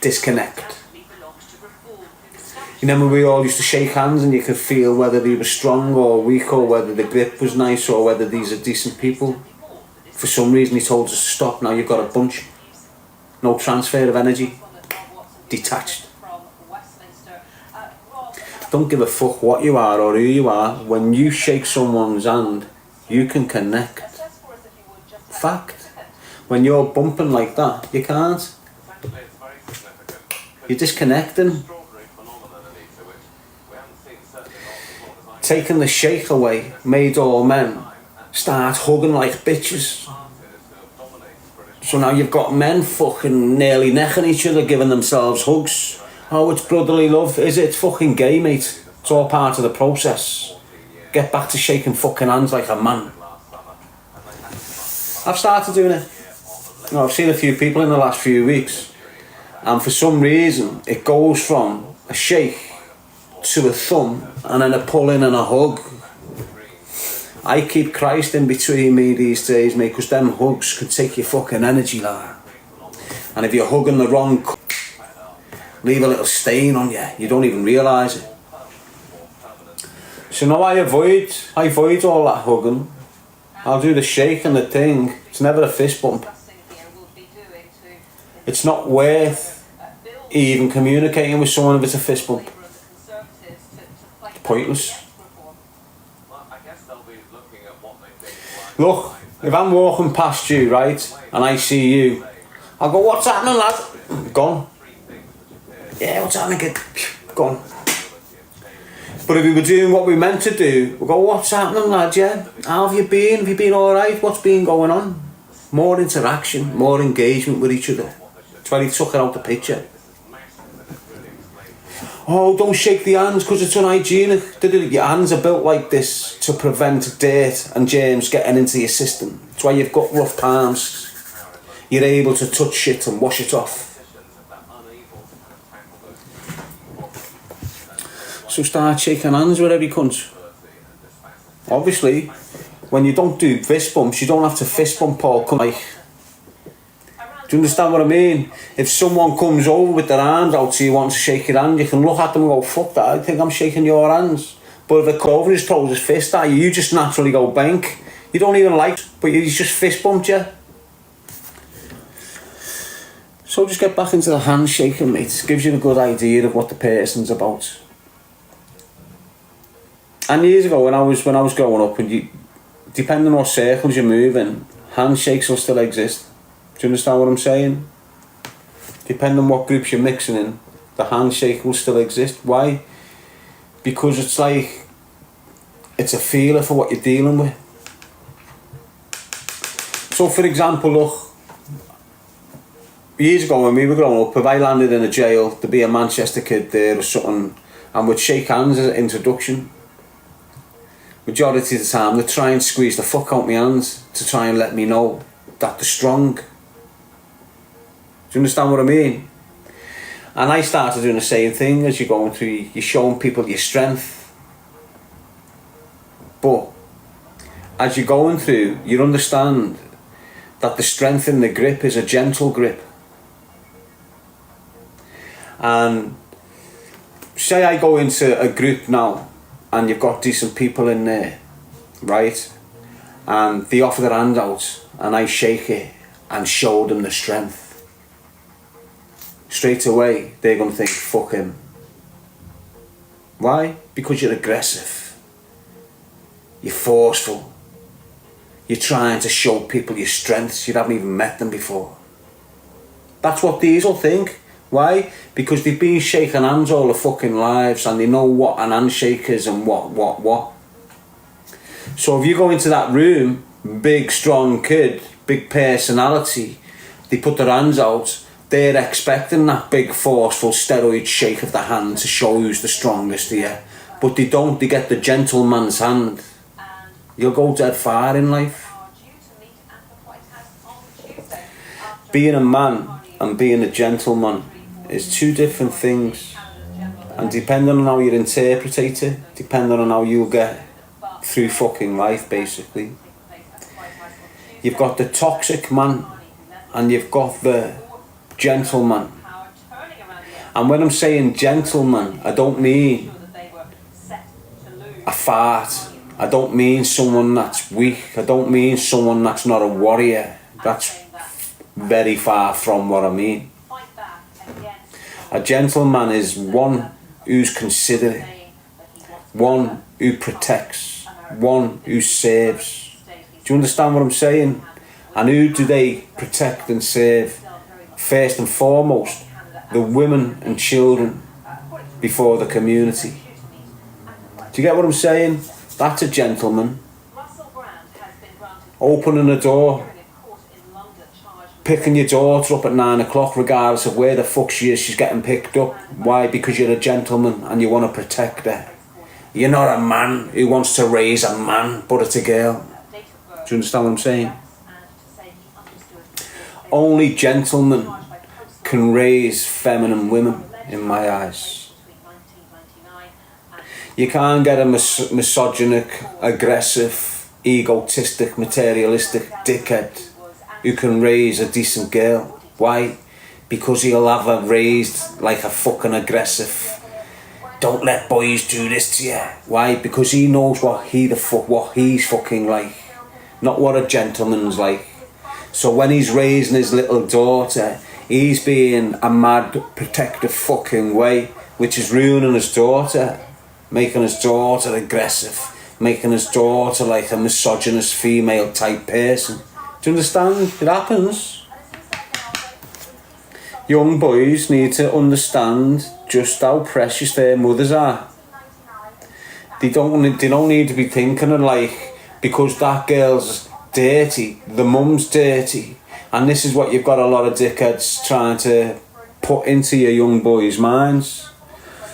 Disconnect. You remember we all used to shake hands and you could feel whether they were strong or weak, or whether the grip was nice, or whether these are decent people. For some reason he told us to stop. Now you've got a bunch. No transfer of energy. Detached. Don't give a fuck what you are or who you are. When you shake someone's hand, you can connect. Fact. When you're bumping like that, you can't. You're disconnecting. Taking the shake away made all men start hugging like bitches. So now you've got men fucking nearly necking each other, giving themselves hugs. Oh, it's brotherly love. Is it? It's fucking gay, mate. It's all part of the process. Get back to shaking fucking hands like a man. I've started doing it. You know, I've seen a few people in the last few weeks, and for some reason it goes from a shake to a thumb and then a pull in and a hug. I keep Christ in between me these days, mate, because them hugs can take your fucking energy, like. And if you're hugging the wrong, leave a little stain on you. You don't even realise it. So now I avoid all that hugging. I'll do the shake and the thing. It's never a fist bump. It's not worth even communicating with someone if it's a fist bump. Pointless. Look, if I'm walking past you, right, and I see you, I'll go, "What's happening, lad?" Gone. "Yeah, what's happening, kid?" Gone. But if we were doing what we meant to do, we'll go, "What's happening, lad, yeah? How have you been? Have you been alright? What's been going on?" More interaction, more engagement with each other. That's why he took it out the picture. "Oh, don't shake the hands because it's unhygienic." Your hands are built like this to prevent dirt and germs getting into your system. That's why you've got rough palms. You're able to touch shit and wash it off. So start shaking hands with every cunt. Obviously, when you don't do fist bumps, you don't have to fist bump Paul. Do you understand what I mean? If someone comes over with their arms out to you, wants to shake your hand, you can look at them and go, "Fuck that, I think I'm shaking your hands." But if a Clover just throws his fist at you, you just naturally go bank. You don't even like, but he's just fist bumped you. So just get back into the handshaking, mate. Gives you a good idea of what the person's about. And years ago, when I was growing up, and depending on what circles you move in, handshakes will still exist. Do you understand what I'm saying? Depending on what groups you're mixing in, the handshake will still exist. Why? Because it's like, it's a feeler for what you're dealing with. So for example, look, years ago when we were growing up, if I landed in a jail, there'd be a Manchester kid there or something, and we'd shake hands as an introduction. Majority of the time, they'd try and squeeze the fuck out my hands to try and let me know that they're strong. Do you understand what I mean? And I started doing the same thing as you're going through. You're showing people your strength. But as you're going through, you understand that the strength in the grip is a gentle grip. And say I go into a group now and you've got decent people in there, right? And they offer their hand out and I shake it and show them the strength. Straight away, they're going to think, fuck him. Why? Because you're aggressive. You're forceful. You're trying to show people your strengths. You haven't even met them before. That's what these will think. Why? Because they've been shaking hands all their fucking lives and they know what an handshake is and what. So if you go into that room, big strong kid, big personality, they put their hands out, they're expecting that big forceful steroid shake of the hand to show who's the strongest here. But they don't, they get the gentleman's hand. You'll go dead far in life. Being a man and being a gentleman is two different things. And depending on how you interpret it, depending on how you'll get through fucking life, basically. You've got the toxic man and you've got the gentleman. And when I'm saying gentleman, I don't mean a fart. I don't mean someone that's weak. I don't mean someone that's not a warrior. That's very far from what I mean. A gentleman is one who's considerate, one who protects, one who saves. Do you understand what I'm saying? And who do they protect and save? First and foremost, the women and children before the community. Do you get what I'm saying? That's a gentleman. Opening a door, picking your daughter up at 9 o'clock regardless of where the fuck she is, she's getting picked up. Why? Because you're a gentleman and you want to protect her. You're not a man who wants to raise a man, but it's a girl. Do you understand what I'm saying? Only gentlemen can raise feminine women, in my eyes. You can't get a misogynic, aggressive, egotistic, materialistic dickhead who can raise a decent girl. Why? Because he'll have her raised like a fucking aggressive. Don't let boys do this to you. Why? Because he knows what he's fucking like, not what a gentleman's like. So when he's raising his little daughter, he's being a mad, protective fucking way, which is ruining his daughter, making his daughter aggressive, making his daughter like a misogynist female type person. Do you understand? It happens. Young boys need to understand just how precious their mothers are. They don't need to be thinking of like, because that girl's dirty, the mum's dirty. And this is what you've got a lot of dickheads trying to put into your young boys' minds.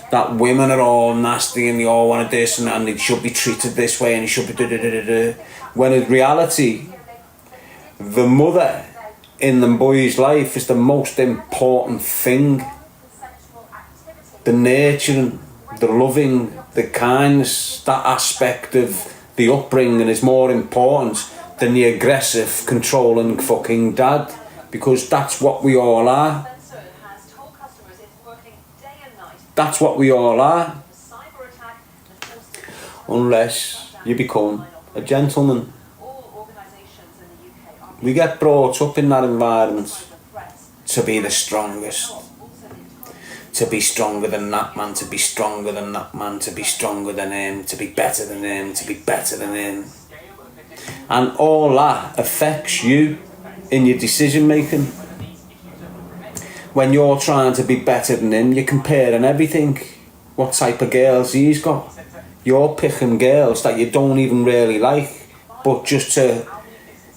That women are all nasty and they all want this and they should be treated this way and they should be da-da-da-da-da. When in reality, the mother in the boy's life is the most important thing. The nurturing, the loving, the kindness, that aspect of the upbringing is more important than the aggressive, controlling fucking dad. Because that's what we all are. That's what we all are. unless you become a gentleman. All organisations in the UK are We get brought up in that environment to be the strongest, to be stronger than that man, to be stronger than that man, to be stronger than him, to be better than him, to be better than him. And all that affects you in your decision making. When you're trying to be better than him, you're comparing everything. What type of girls he's got. You're picking girls that you don't even really like, but just to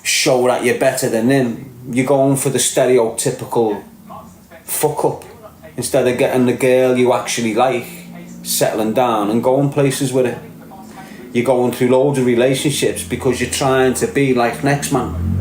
show that you're better than him, you're going for the stereotypical fuck up instead of getting the girl you actually like, settling down and going places with it. You're going through loads of relationships because you're trying to be like next man.